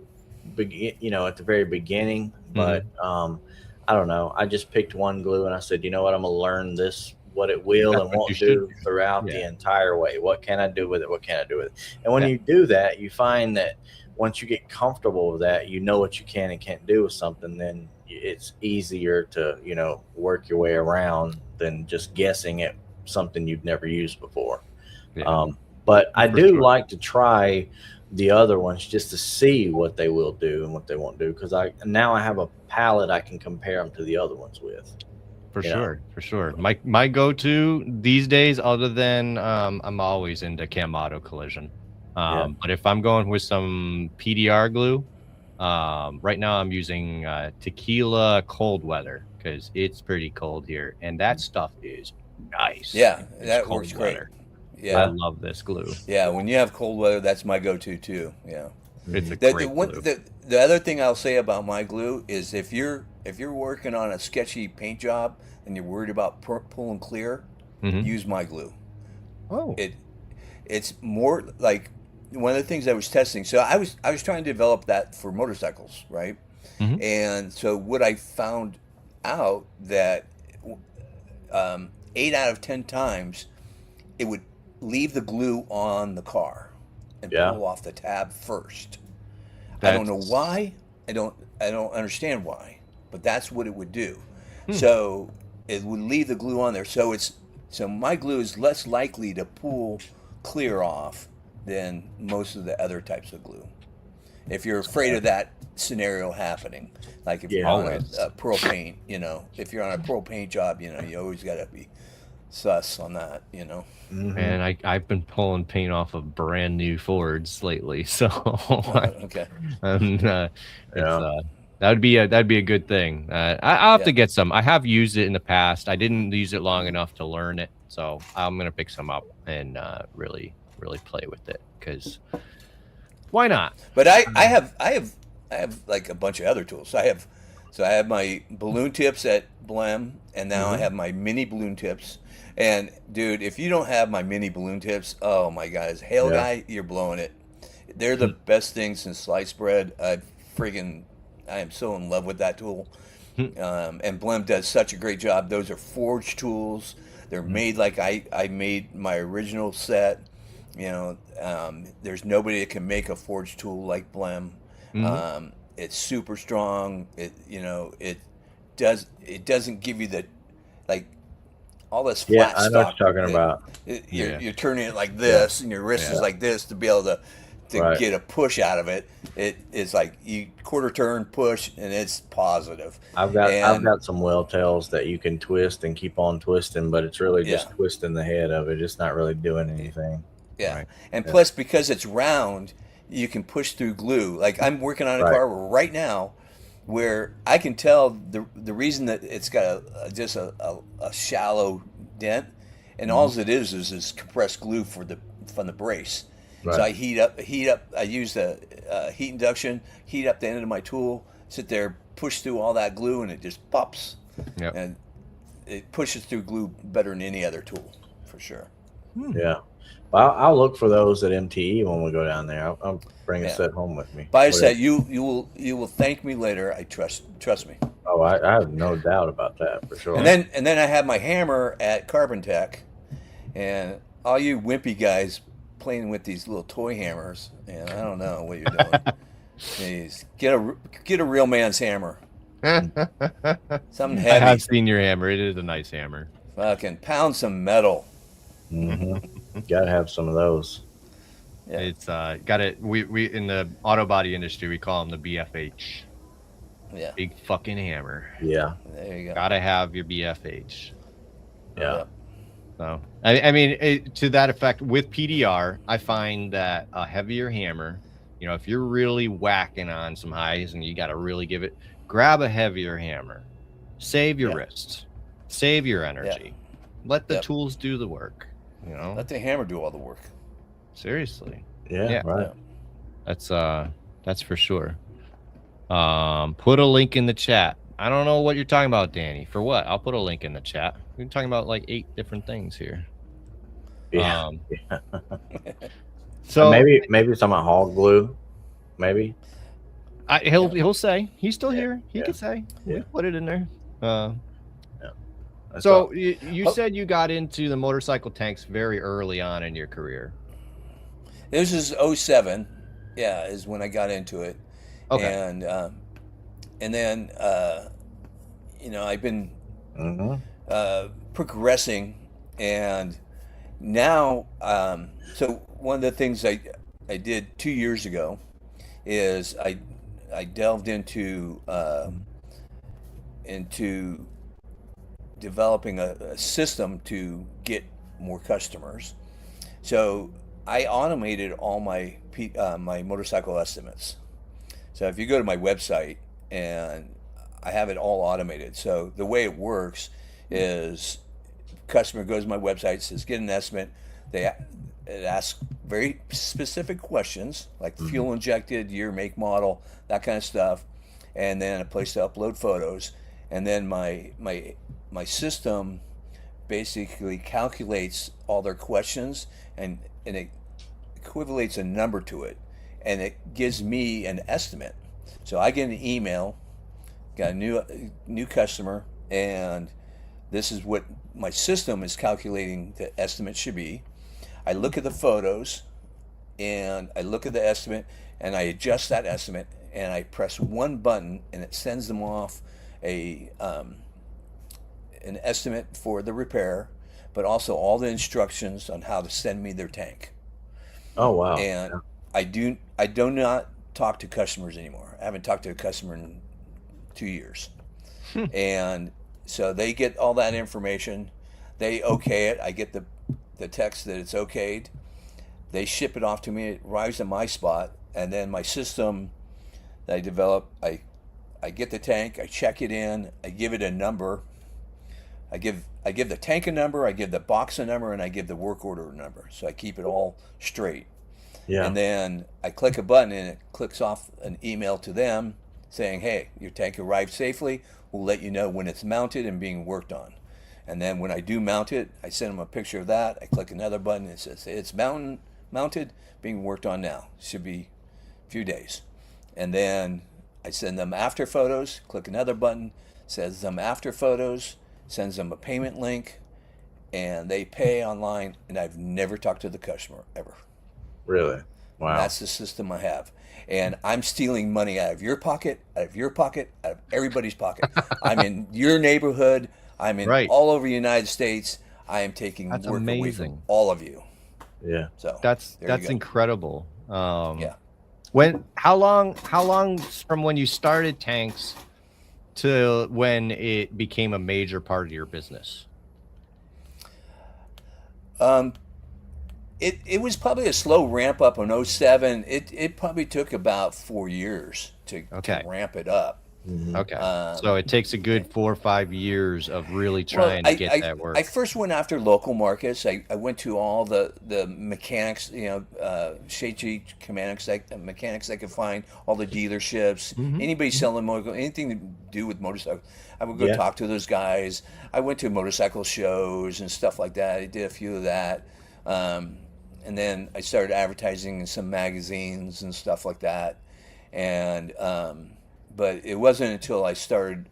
at the very beginning, but I don't know. I just picked one glue and I said, you know what, I'm gonna learn this, what it will That's and what you won't should do throughout the Yeah. entire way. What can I do with it? What can I do with it? And when Yeah. you do that, you find that once you get comfortable with that, you know what you can and can't do with something, then it's easier to, work your way around than just guessing at something you've never used before. Yeah. But I For do sure. like to try the other ones just to see what they will do and what they won't do, because I have a palette I can compare them to the other ones with. For you know. sure, for sure. My go-to these days, other than I'm always into Kamado Collision. But if I'm going with some PDR glue, right now I'm using Tequila Cold Weather because it's pretty cold here, and that stuff is nice. Yeah, It's that cold works great. weather. Yeah. I love this glue. Yeah, when you have cold weather, that's my go-to too. Yeah. It's a The great one glue. the other thing I'll say about my glue is if you're working on a sketchy paint job and you're worried about pulling clear, use my glue. Oh, It's more like one of the things I was testing. So I was trying to develop that for motorcycles, right? And so what I found out that 8 out of 10 times it would leave the glue on the car and pull off the tab first. I don't know why. I don't understand why, but that's what it would do. So it would leave the glue on there. So my glue is less likely to pull clear off than most of the other types of glue. If you're afraid of that scenario happening, like if you're on a pearl paint, if you're on a pearl paint job, you always got to be sus on that, And I've been pulling paint off of brand new Fords lately, so okay. And that'd be a good thing. I'll have to get some. I have used it in the past. I didn't use it long enough to learn it, so I'm gonna pick some up and really play with it because why not? But I have like a bunch of other tools. I have my balloon tips at Blem, and now I have my mini balloon tips. And dude, if you don't have my mini balloon tips, oh my God, as a hail guy, you're blowing it. They're the best thing since sliced bread. I am so in love with that tool. And Blem does such a great job. Those are forged tools. They're made like I made my original set. There's nobody that can make a forged tool like Blem. It's super strong. It doesn't give you the like all this flat I know stock. what you're talking about. You're turning it like this, and your wrist is like this to be able to get a push out of it. It's like you quarter turn push, and it's positive. I've got some well tails that you can twist and keep on twisting, but it's really just twisting the head of it. It's not really doing anything. Yeah, right. And plus because it's round, you can push through glue. Like I'm working on a car right now where I can tell the reason that it's got just a shallow dent, and all it is compressed glue from the brace. Right. So I heat up. I use the heat induction, heat up the end of my tool, sit there, push through all that glue, and it just pops. Yep. And it pushes through glue better than any other tool, for sure. Yeah. Well, I'll look for those at MTE when we go down there. I'll bring a set home with me. Buy a set. You will thank me later. I trust me. Oh, I have no doubt about that for sure. And then I have my hammer at Carbon Tech, and all you wimpy guys playing with these little toy hammers, and I don't know what you're doing. Please get a real man's hammer. Something heavy. I have seen your hammer. It is a nice hammer. Fucking pound some metal. Gotta have some of those. Yeah. It's got it. We in the auto body industry we call them the BFH. Yeah. Big fucking hammer. Yeah. There you go. Gotta have your BFH. Yeah. So I mean, to that effect, with PDR, I find that a heavier hammer, if you're really whacking on some highs and you got to really give it, grab a heavier hammer, save your wrists, save your energy, let the tools do the work. Let the hammer do all the work. Seriously. Yeah. Right. That's for sure. Put a link in the chat. I don't know what you're talking about, Danny. For what? I'll put a link in the chat. We're talking about like 8 different things here. Yeah. So maybe it's talking about hog glue. Maybe. He'll say he's still here. He Yeah. could say Yeah. we put it in there. That's So all. you said you got into the motorcycle tanks very early on in your career. This is 07. Yeah, is when I got into it. Okay. And then you know, I've been progressing, and now so one of the things I did 2 years ago is I delved into developing a system to get more customers. So I automated all my my motorcycle estimates. So if you go to my website, and I have it all automated. So the way it works is customer goes to my website, says get an estimate. It asks very specific questions like fuel injected, year, make, model, that kind of stuff, and then a place to upload photos. And then my system basically calculates all their questions, and it equivalates a number to it, and it gives me an estimate. So I get an email, got a new customer, and this is what my system is calculating the estimate should be. I look at the photos, and I look at the estimate, and I adjust that estimate, and I press one button, and it sends them off a an estimate for the repair, but also all the instructions on how to send me their tank. Oh wow. And I do not talk to customers anymore. I haven't talked to a customer in 2 years. And so they get all that information. They okay it. I get the text that it's okayed. They ship it off to me. It arrives at my spot, and then my system that I develop, I get the tank. I check it in. I give it a number. I give the tank a number. I give the box a number, and I give the work order a number. So I keep it all straight. Yeah. And then I click a button, and it clicks off an email to them saying, hey, your tank arrived safely. We'll let you know when it's mounted and being worked on. And then when I do mount it, I send them a picture of that. I click another button. It says it's mounted, being worked on now. Should be a few days. And then I send them after photos. Click another button. Says them after photos. Sends them a payment link. And they pay online. And I've never talked to the customer ever. Really? Wow. That's the system I have. And I'm stealing money out of your pocket, out of your pocket, out of everybody's pocket. I'm in your neighborhood. I'm in all over the United States. I am taking work away from all of you. Yeah. So that's incredible. Yeah. How long from when you started tanks to when it became a major part of your business? It was probably a slow ramp up in 07. It probably took about 4 years to ramp it up. Okay. So it takes a good 4 or 5 years of really trying to get that work. I first went after local markets. I went to all the mechanics, shade mechanics I could find, all the dealerships, anybody selling motorcycles, anything to do with motorcycles. I would go talk to those guys. I went to motorcycle shows and stuff like that. I did a few of that. And then I started advertising in some magazines and stuff like that. And but it wasn't until I started.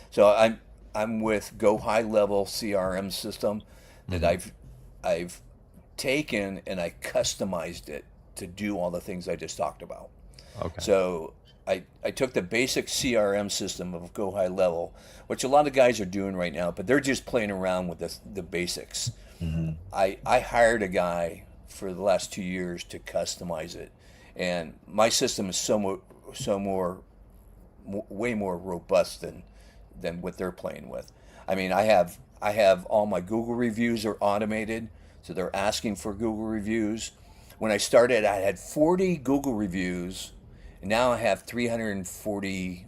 So I'm with Go High Level CRM system that I've taken and I customized it to do all the things I just talked about. Okay. So I took the basic CRM system of Go High Level, which a lot of guys are doing right now, but they're just playing around with the basics. I hired a guy for the last 2 years to customize it, and my system is way more robust than what they're playing with. I mean, I have all my Google reviews are automated, so they're asking for Google reviews. When I started, I had 40 Google reviews, and now I have 340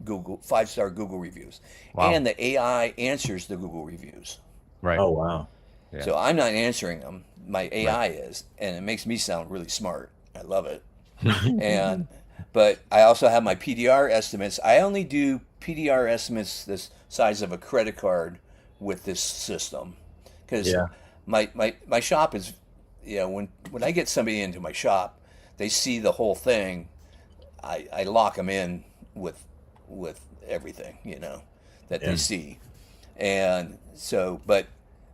Google 5-star Google reviews. Wow. And the AI answers the Google reviews. Right. Oh wow. Yeah. So I'm not answering them. My AI is, and it makes me sound really smart. I love it. And but I also have my PDR estimates. I only do PDR estimates this size of a credit card with this system because Yeah. my shop is, when I get somebody into my shop, they see the whole thing. I lock them in with everything, that they see. And so, but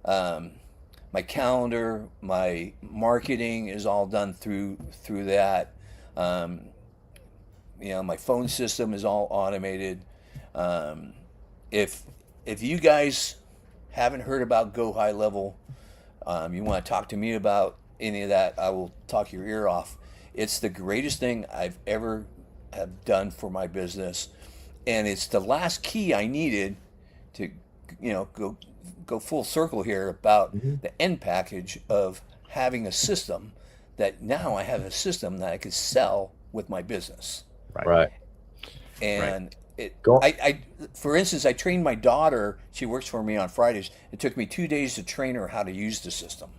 my calendar, my marketing is all done through that. My phone system is all automated. Um, if you guys haven't heard about Go High Level, you want to talk to me about any of that, I will talk your ear off. It's the greatest thing I've ever have done for my business, and it's the last key I needed to, go full circle here about the end package of having a system that now I have a system that I could sell with my business. Right. And Go. for instance, I trained my daughter. She works for me on Fridays. It took me 2 days to train her how to use the system.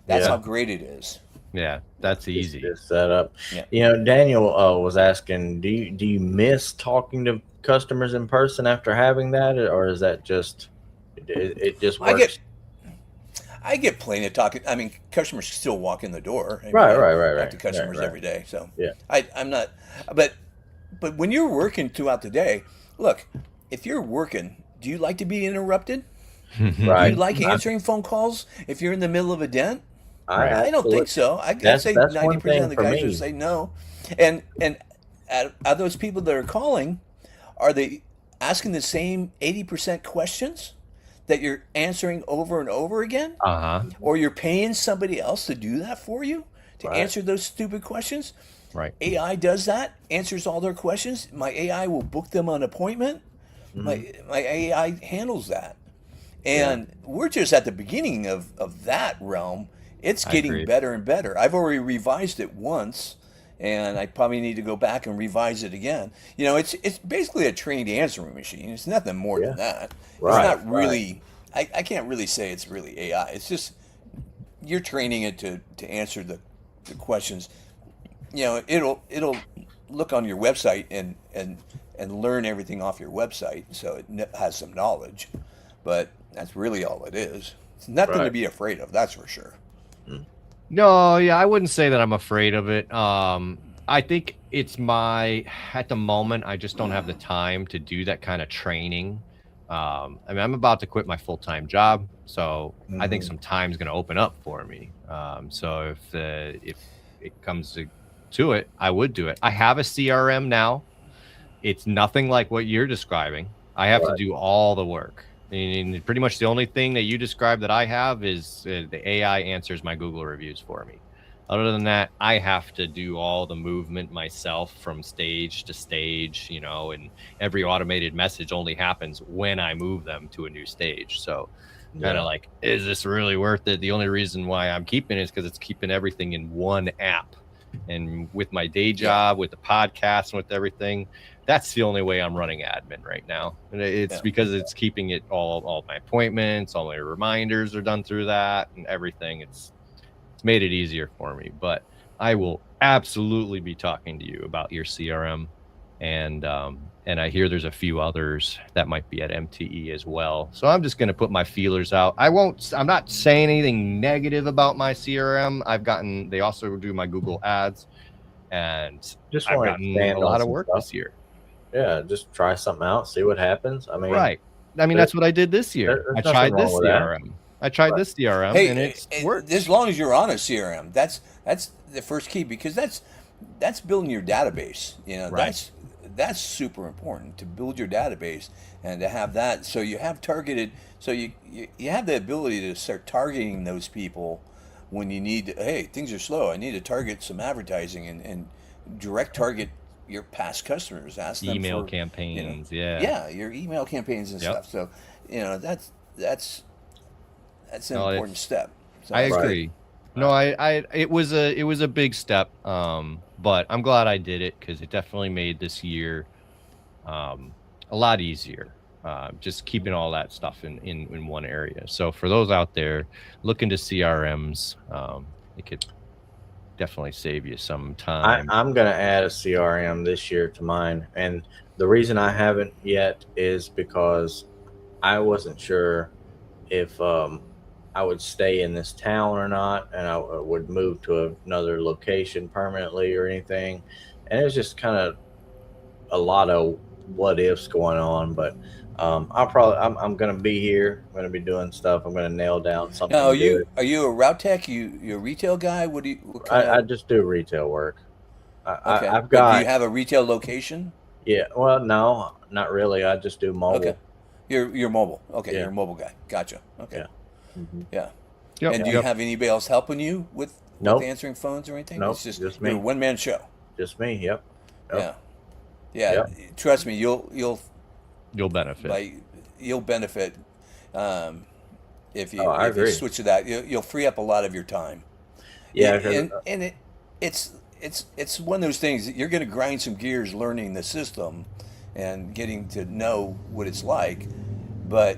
That's how great it is. Yeah, that's easy. Just set up. Yeah. Daniel was asking, do you miss talking to customers in person after having that, or is that just it just works? I get plenty of talking. I mean, customers still walk in the door. I Right. talk to customers every day. So Yeah. I'm not. But when you're working throughout the day, look, if you're working, do you like to be interrupted? Right. Do you like answering phone calls if you're in the middle of a dent? I don't absolutely- think so. I'd That's say one 90% of the thing for guys me. would say no. And are those people that are calling, are they asking the same 80% questions that you're answering over and over again? Or you're paying somebody else to do that for you, to answer those stupid questions? Right. AI does that, answers all their questions. My AI will book them an appointment. My AI handles that. And we're just at the beginning of that realm. It's getting better and better. I've already revised it once, and I probably need to go back and revise it again. It's basically a trained answering machine. It's nothing more than that. Right, It's not really. I can't really say it's really AI. It's just you're training it to answer the questions. It'll look on your website and learn everything off your website, so it has some knowledge. But that's really all it is. It's nothing to be afraid of. That's for sure. No, yeah, I wouldn't say that I'm afraid of it. I think it's at the moment, I just don't have the time to do that kind of training. I mean, I'm about to quit my full-time job, so I think some time's going to open up for me. So if it comes to it, I would do it. I have a CRM now. It's nothing like what you're describing. I have to do all the work. And pretty much the only thing that you described that I have is the AI answers my Google reviews for me. Other than that, I have to do all the movement myself from stage to stage, and every automated message only happens when I move them to a new stage. So kind of like, is this really worth it? The only reason why I'm keeping it is because it's keeping everything in one app. And with my day job, with the podcast, and with everything, that's the only way I'm running admin right now. And it's because it's keeping it all my appointments, all my reminders are done through that, and everything. It's made it easier for me. But I will absolutely be talking to you about your CRM, and I hear there's a few others that might be at MTE as well. So I'm just going to put my feelers out. I'm not saying anything negative about my CRM. They also do my Google ads, and I've gotten a lot of work this year. Yeah, just try something out, see what happens. I mean, that's what I did this year. I tried this CRM. And it's worked. As long as you're on a CRM, that's the first key, because that's building your database. That's super important, to build your database and to have that. So you have targeted. So you have the ability to start targeting those people when you need. Hey, things are slow. I need to target some advertising and direct target your past customers. Ask them email for campaigns. your email campaigns and stuff. So that's an important step. So, I agree. No, it was a big step, but I'm glad I did it, because it definitely made this year a lot easier. Just keeping all that stuff in one area. So for those out there looking to CRMs, definitely save you some time. I'm going to add a CRM this year to mine. And the reason I haven't yet is because I wasn't sure if I would stay in this town or not, and I would move to another location permanently or anything. And it was just kind of a lot of what ifs going on. But I'm going to be here. I'm going to be doing stuff. I'm going to nail down Now, something good. are you a route tech? You a retail guy? What kind I of? just do retail work. Okay, I've but do you got, have a retail location? yeah, well, no, not really. I just do Okay, mobile. you're mobile. Okay, Yeah, you're a mobile guy. Gotcha. Okay, yeah. Hmm. yeah. Yep, And do Yeah. you yep. have anybody else helping you with Nope, answering phones or anything? It's nope, just just you're a me. one man show. Just me. Yep. Yep. Yeah, yeah. Yep. Trust me, you'll You'll benefit. like you'll benefit um, Oh, I if you agree. switch to that. You'll free up a lot of your time. Yeah, because And it's it's one of those things that you're going to grind some gears learning the system and getting to know what it's like, but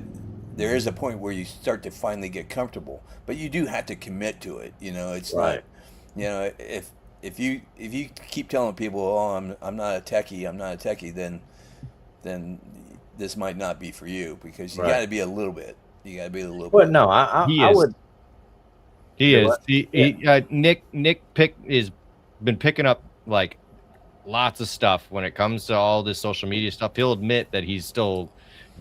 there is a point where you start to finally get comfortable, but you do have to commit to it. It's not, right. if you keep telling people, oh, I'm not a techie, I'm not a techie, then this might not be for you, because you got Right. to be a little bit. You got to be a little Well, bit. no, He I is. would He do is. what? Yeah. Nick is been picking up like lots of stuff when it comes to all this social media stuff. He'll admit that he's still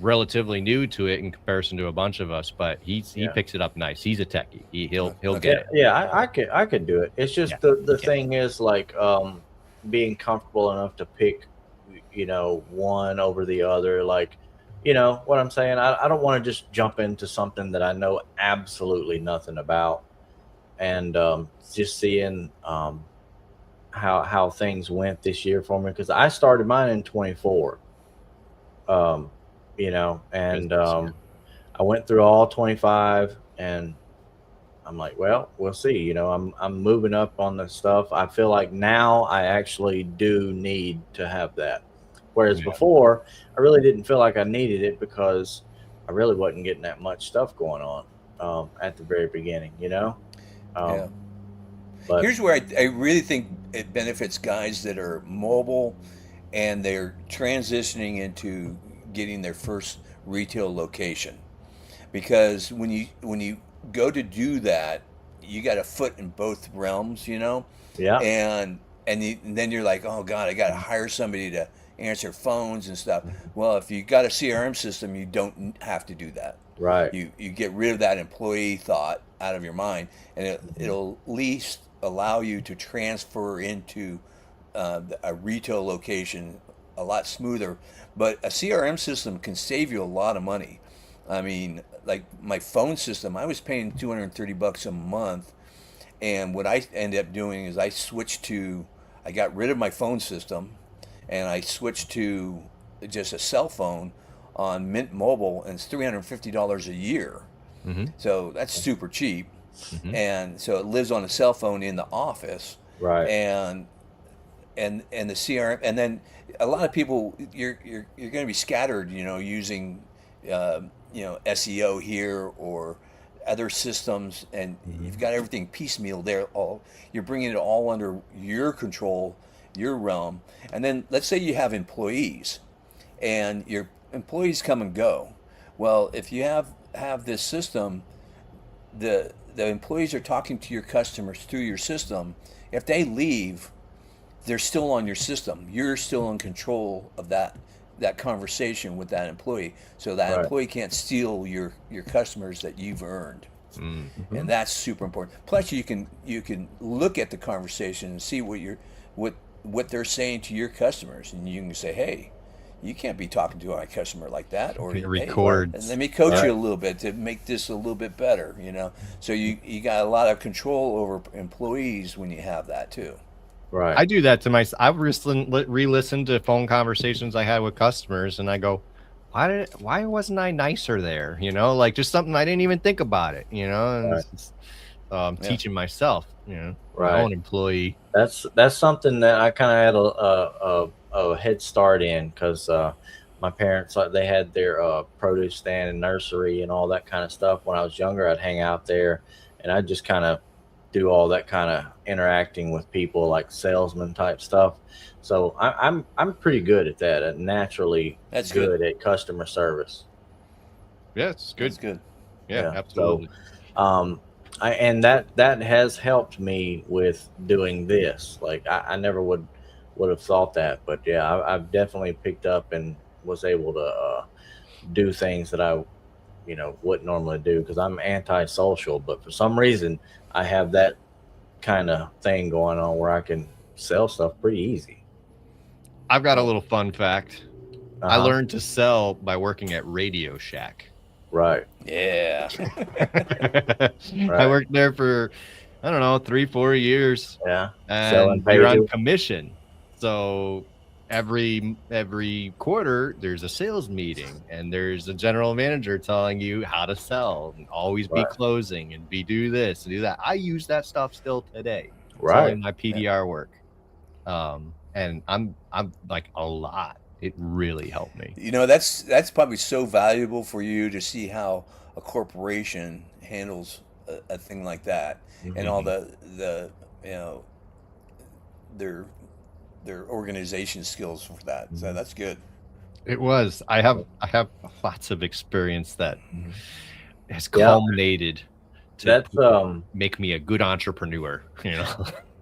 relatively new to it in comparison to a bunch of us, but he Yeah. picks it up nice. He's a techie. He'll Okay. get Yeah, it. yeah, I could do it. It's Yeah, just the he can. thing is like being comfortable enough to pick, one over the other. Like, you know what I'm saying? I don't want to just jump into something that I know absolutely nothing about, and just seeing how things went this year for me, because I started mine in 24. Um, and Business, yeah. I went through all 25, and I'm like, well, we'll see. I'm moving up on the stuff. I feel like now I actually do need to have that. Whereas Yeah. before, I really didn't feel like I needed it because I really wasn't getting that much stuff going on at the very beginning. Yeah. Um, but Here's where I really think it benefits guys that are mobile and they're transitioning into getting their first retail location, because when you go to do that, you got a foot in both realms. yeah, And then you're like, oh God, I got to hire somebody to answer phones and stuff. Well, if you got a CRM system, you don't have to do that. right. You get rid of that employee thought out of your mind, and it'll at least allow you to transfer into a retail location a lot smoother. But a CRM system can save you a lot of money. I mean, like my phone system, I was paying $230 a month, and what I ended up doing is I got rid of my phone system, and I switched to just a cell phone on Mint Mobile, and it's $350 a year. Mm-hmm. So that's super cheap, Mm-hmm. and so it lives on a cell phone in the office, Right. and and the CRM, and then a lot of people, you're going to be scattered, using SEO here or other systems, and Mm-hmm. you've got everything piecemeal there. All you're bringing it all under your control, your realm, and then let's say you have employees, and your employees come and go. Well, if you have this system, the employees are talking to your customers through your system. If they leave, they're still on your system. You're still in control of that conversation with that employee, so that Right. employee can't steal your customers that you've earned, Mm-hmm. and that's super important. Plus, you can look at the conversation and see what they're saying to your customers, and you can say, hey, you can't be talking to my customer like that, or It hey, records. let me coach Right. you a little bit to make this a little bit better. So you got a lot of control over employees when you have that too. Right. I do that to myself. I've re-listened to phone conversations I had with customers, and I go, why wasn't I nicer there? Like just something I didn't even think about it. And Right. it's just, Yeah. teaching myself. My Right. own employee. That's something that I kind of had a head start in, because my parents, like, they had their produce stand and nursery and all that kind of stuff. When I was younger, I'd hang out there, and I just kind of do all that kind of interacting with people, like salesman type stuff. So I'm pretty good at that. Naturally, That's good at customer service. Yeah, it's good. That's good. Yeah, absolutely. So, and that has helped me with doing this. Like I never would have thought that, but yeah, I've definitely picked up and was able to do things that I wouldn't normally do because I'm antisocial. But for some reason, I have that kind of thing going on where I can sell stuff pretty easy. I've got a little fun fact. I Uh-huh. learned to sell by working at Radio Shack. Right. Yeah. I worked there for, I don't know, 3-4 years. Yeah. And you're on commission. So every quarter there's a sales meeting and there's a general manager telling you how to sell and always be closing and do this and do that. I use that stuff still today. Selling my PDR work. And I'm like a lot. It really helped me. That's probably so valuable for you to see how a corporation handles a thing like that, and all the their organization skills for that. So that's good. It was. I have lots of experience that has culminated to make me a good entrepreneur.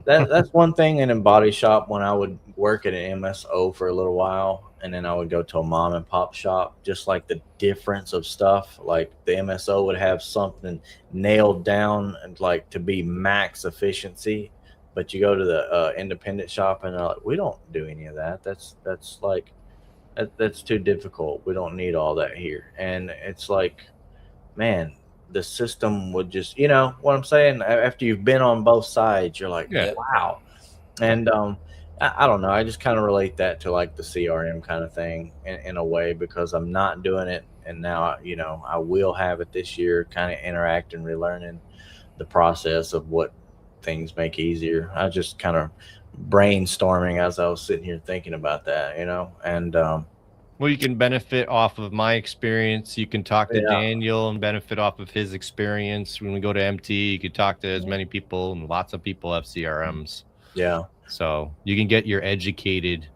That's one thing in a body shop. When I would work at an MSO for a little while, and then I would go to a mom and pop shop, just like the difference of stuff. Like the MSO would have something nailed down and like to be max efficiency, but you go to the independent shop and they're like, we don't do any of that. That's too difficult. We don't need all that here. And it's like, man, the system would just, what I'm saying? After you've been on both sides, you're like, wow. And I don't know. I just kind of relate that to like the CRM kind of thing in a way, because I'm not doing it. And now, I will have it this year, kind of interacting, relearning the process of what things make easier. I just kind of brainstorming as I was sitting here thinking about that, and well, you can benefit off of my experience. You can talk to Daniel and benefit off of his experience. When we go to MT, you could talk to as many people, and lots of people have CRMs. Yeah. So you can get your educated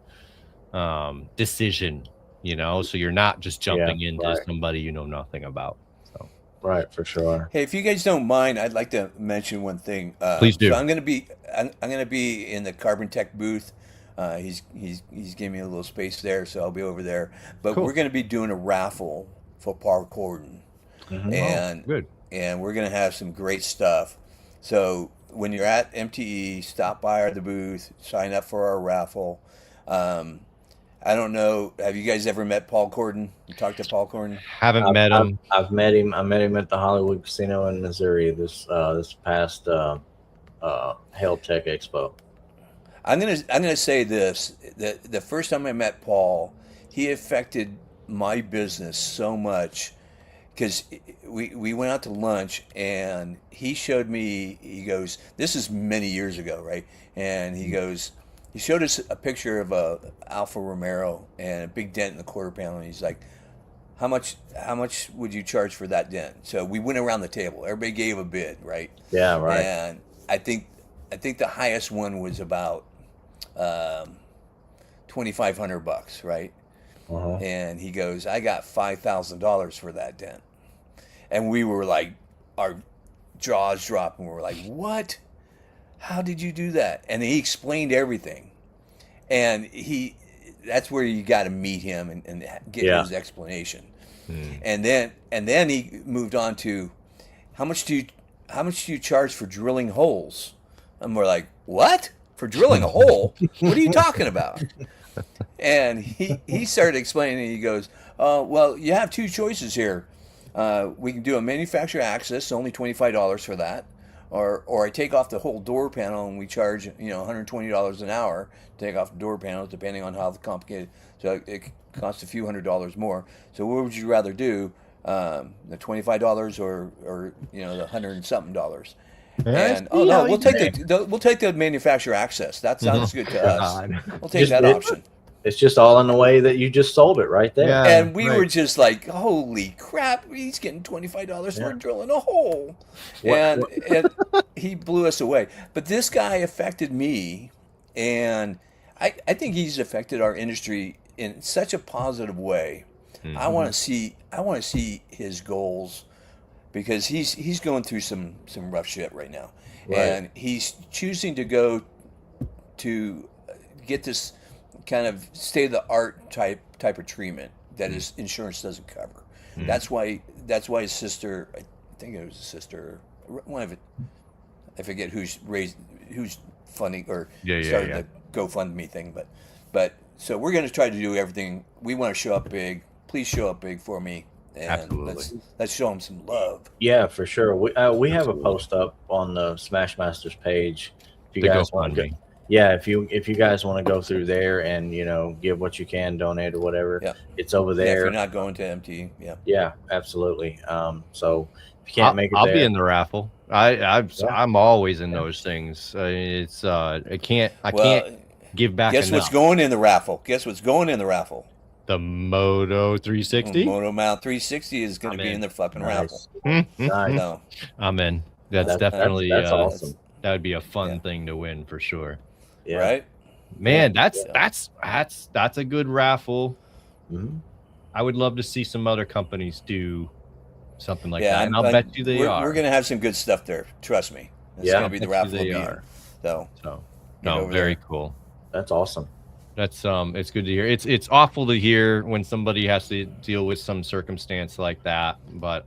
decision, so you're not just jumping into somebody you know nothing about. So. Right, for sure. Hey, if you guys don't mind, I'd like to mention one thing. Please do. So I'm gonna be in the Carbon Tech booth. He's giving me a little space there, so I'll be over there. But we're going to be doing a raffle for Paul Corden, and good. And we're going to have some great stuff. So when you're at MTE, stop by the booth, sign up for our raffle. I don't know. Have you guys ever met Paul Corden? You talked to Paul Corden? Haven't met him. I've met him. I met him at the Hollywood Casino in Missouri this past Health Tech Expo. I'm gonna say this: the first time I met Paul, he affected my business so much, because we went out to lunch and he showed me. He goes, "This is many years ago, right?" And he goes, he showed us a picture of a Alfa Romero and a big dent in the quarter panel. And he's like, "How much would you charge for that dent?" So we went around the table. Everybody gave a bid, right? Yeah, right. And I think the highest one was about $2,500, right? And he goes, "I got $5,000 for that dent," and we were like, our jaws dropped, and we were like, "What? How did you do that?" And he explained everything, and that's where you got to meet him and get his explanation. And then he moved on to, how much do you charge for drilling holes? And we're like, "What? For drilling a hole? What are you talking about?" And he started explaining. He goes, "Well, you have two choices here. We can do a manufacturer access, only $25 for that, or I take off the whole door panel and we charge $120 an hour to take off the door panels, depending on how complicated. So it costs a few $100s more. So what would you rather do, the $25 or the $100 and something dollars?" And we'll take the manufacturer access. That sounds good to us. We'll take that option. It's just all in the way that you just sold it right there. Yeah. And we right. were just like, holy crap, he's getting $25 for drilling a hole. And he blew us away. But this guy affected me, and I think he's affected our industry in such a positive way. I want to see his goals, because he's going through some rough shit right now. Right. And he's choosing to go to get this kind of state of the art type of treatment that his insurance doesn't cover. That's why his sister, I think it was his sister, one of it, I forget who's funding or started the GoFundMe thing, but so we're going to try to do everything. We want to show up big. Please show up big for me, and Absolutely. let's show him some love. Yeah, for sure. We have a post up on the Smash Masters page. If you guys want to, if you guys want to go through there and give what you can, donate or whatever, it's over there. Yeah, if you're not going to MT, yeah, absolutely. So if you can't make it, I'll be in the raffle. I'm always in those things. It's I can't give back. Guess what's going in the raffle? The Moto 360. Moto Mount 360 is going to be in the fucking raffle. Nice. So, I'm in. That's definitely that's awesome. That would be a fun thing to win for sure. Yeah. Right? Man, that's a good raffle. Mm-hmm. I would love to see some other companies do something like that. And I'll bet you they are. We're going to have some good stuff there. Trust me. It's going to be the raffle. They are. So no, very cool. That's awesome. That's it's good to hear. It's awful to hear when somebody has to deal with some circumstance like that. But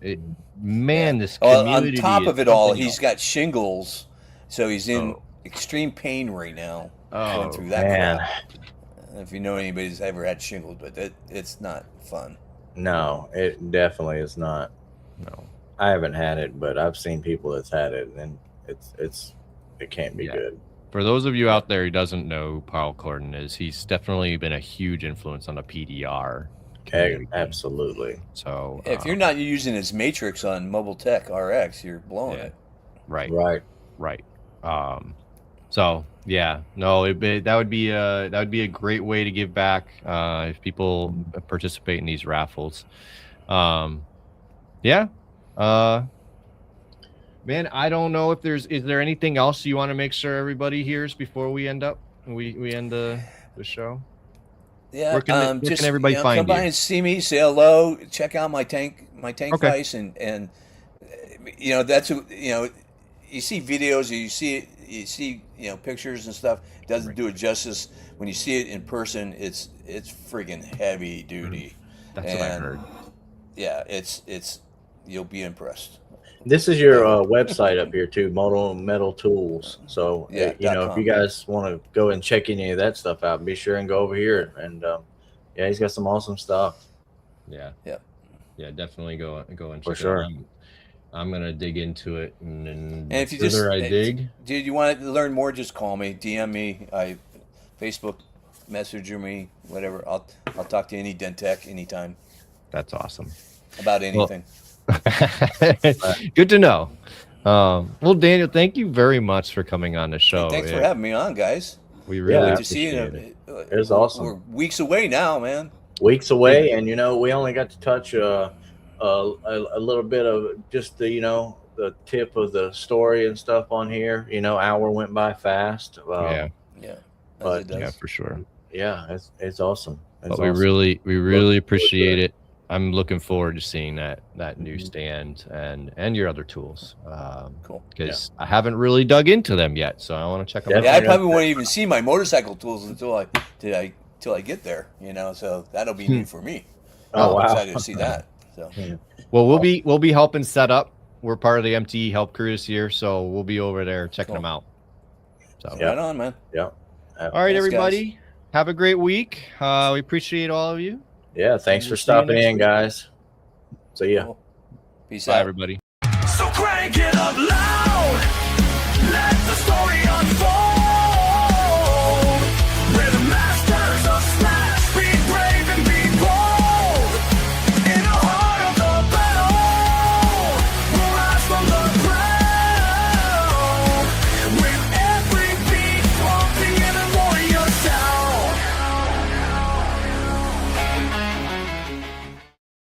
this community. On top of it all, he's got shingles, so he's in extreme pain right now. Going through that. Man. If you know anybody who's ever had shingles, but it's not fun. No, it definitely is not. No, I haven't had it, but I've seen people that's had it, and it can't be good. For those of you out there who doesn't know who Paul Corden is, he's definitely been a huge influence on the PDR. Okay, absolutely. So if you're not using his matrix on Mobile Tech RX, you're blowing it. Right. So yeah, no, that would be a great way to give back if people participate in these raffles. Man, I don't know if is there anything else you want to make sure everybody hears before we end the show? Yeah, where can everybody find come by you? and see me, say hello, check out my tank price, and that's you see videos, you see pictures and stuff. It doesn't do it justice. When you see it in person, it's friggin' heavy duty. That's what I heard. Yeah, it's you'll be impressed. This is your website up here too, Moto Metal Tools. So if you guys want to go and check any of that stuff out, be sure and go over here. And he's got some awesome stuff. Yeah, definitely go and check for sure. it out. I'm gonna dig into it, and if you dig. Dude, you want to learn more? Just call me, DM me, Facebook Messenger me, whatever. I'll talk to any Dentech anytime. That's awesome. About anything. Good to know. Well, Daniel, thank you very much for coming on the show. Hey, thanks for having me on, guys. We really like to see you. It was awesome. We're weeks away now, man. Weeks away, and we only got to touch a little bit of just the tip of the story and stuff on here. Hour went by fast. Yeah, for sure. Yeah, it's awesome. But we really appreciate it. I'm looking forward to seeing that new stand and your other tools. Cool. Because I haven't really dug into them yet, so I want to check them out. Yeah, I probably won't even see my motorcycle tools until I get there. So that'll be new for me. Oh, wow. I'm excited to see that. So. Well, we'll be helping set up. We're part of the MTE help crew this year, so we'll be over there checking them out. So right on, man. Yeah. All right, everybody. Guys. Have a great week. We appreciate all of you. Yeah, thanks for stopping in, guys. See ya. Cool. Peace Bye, out, everybody. So crank it up.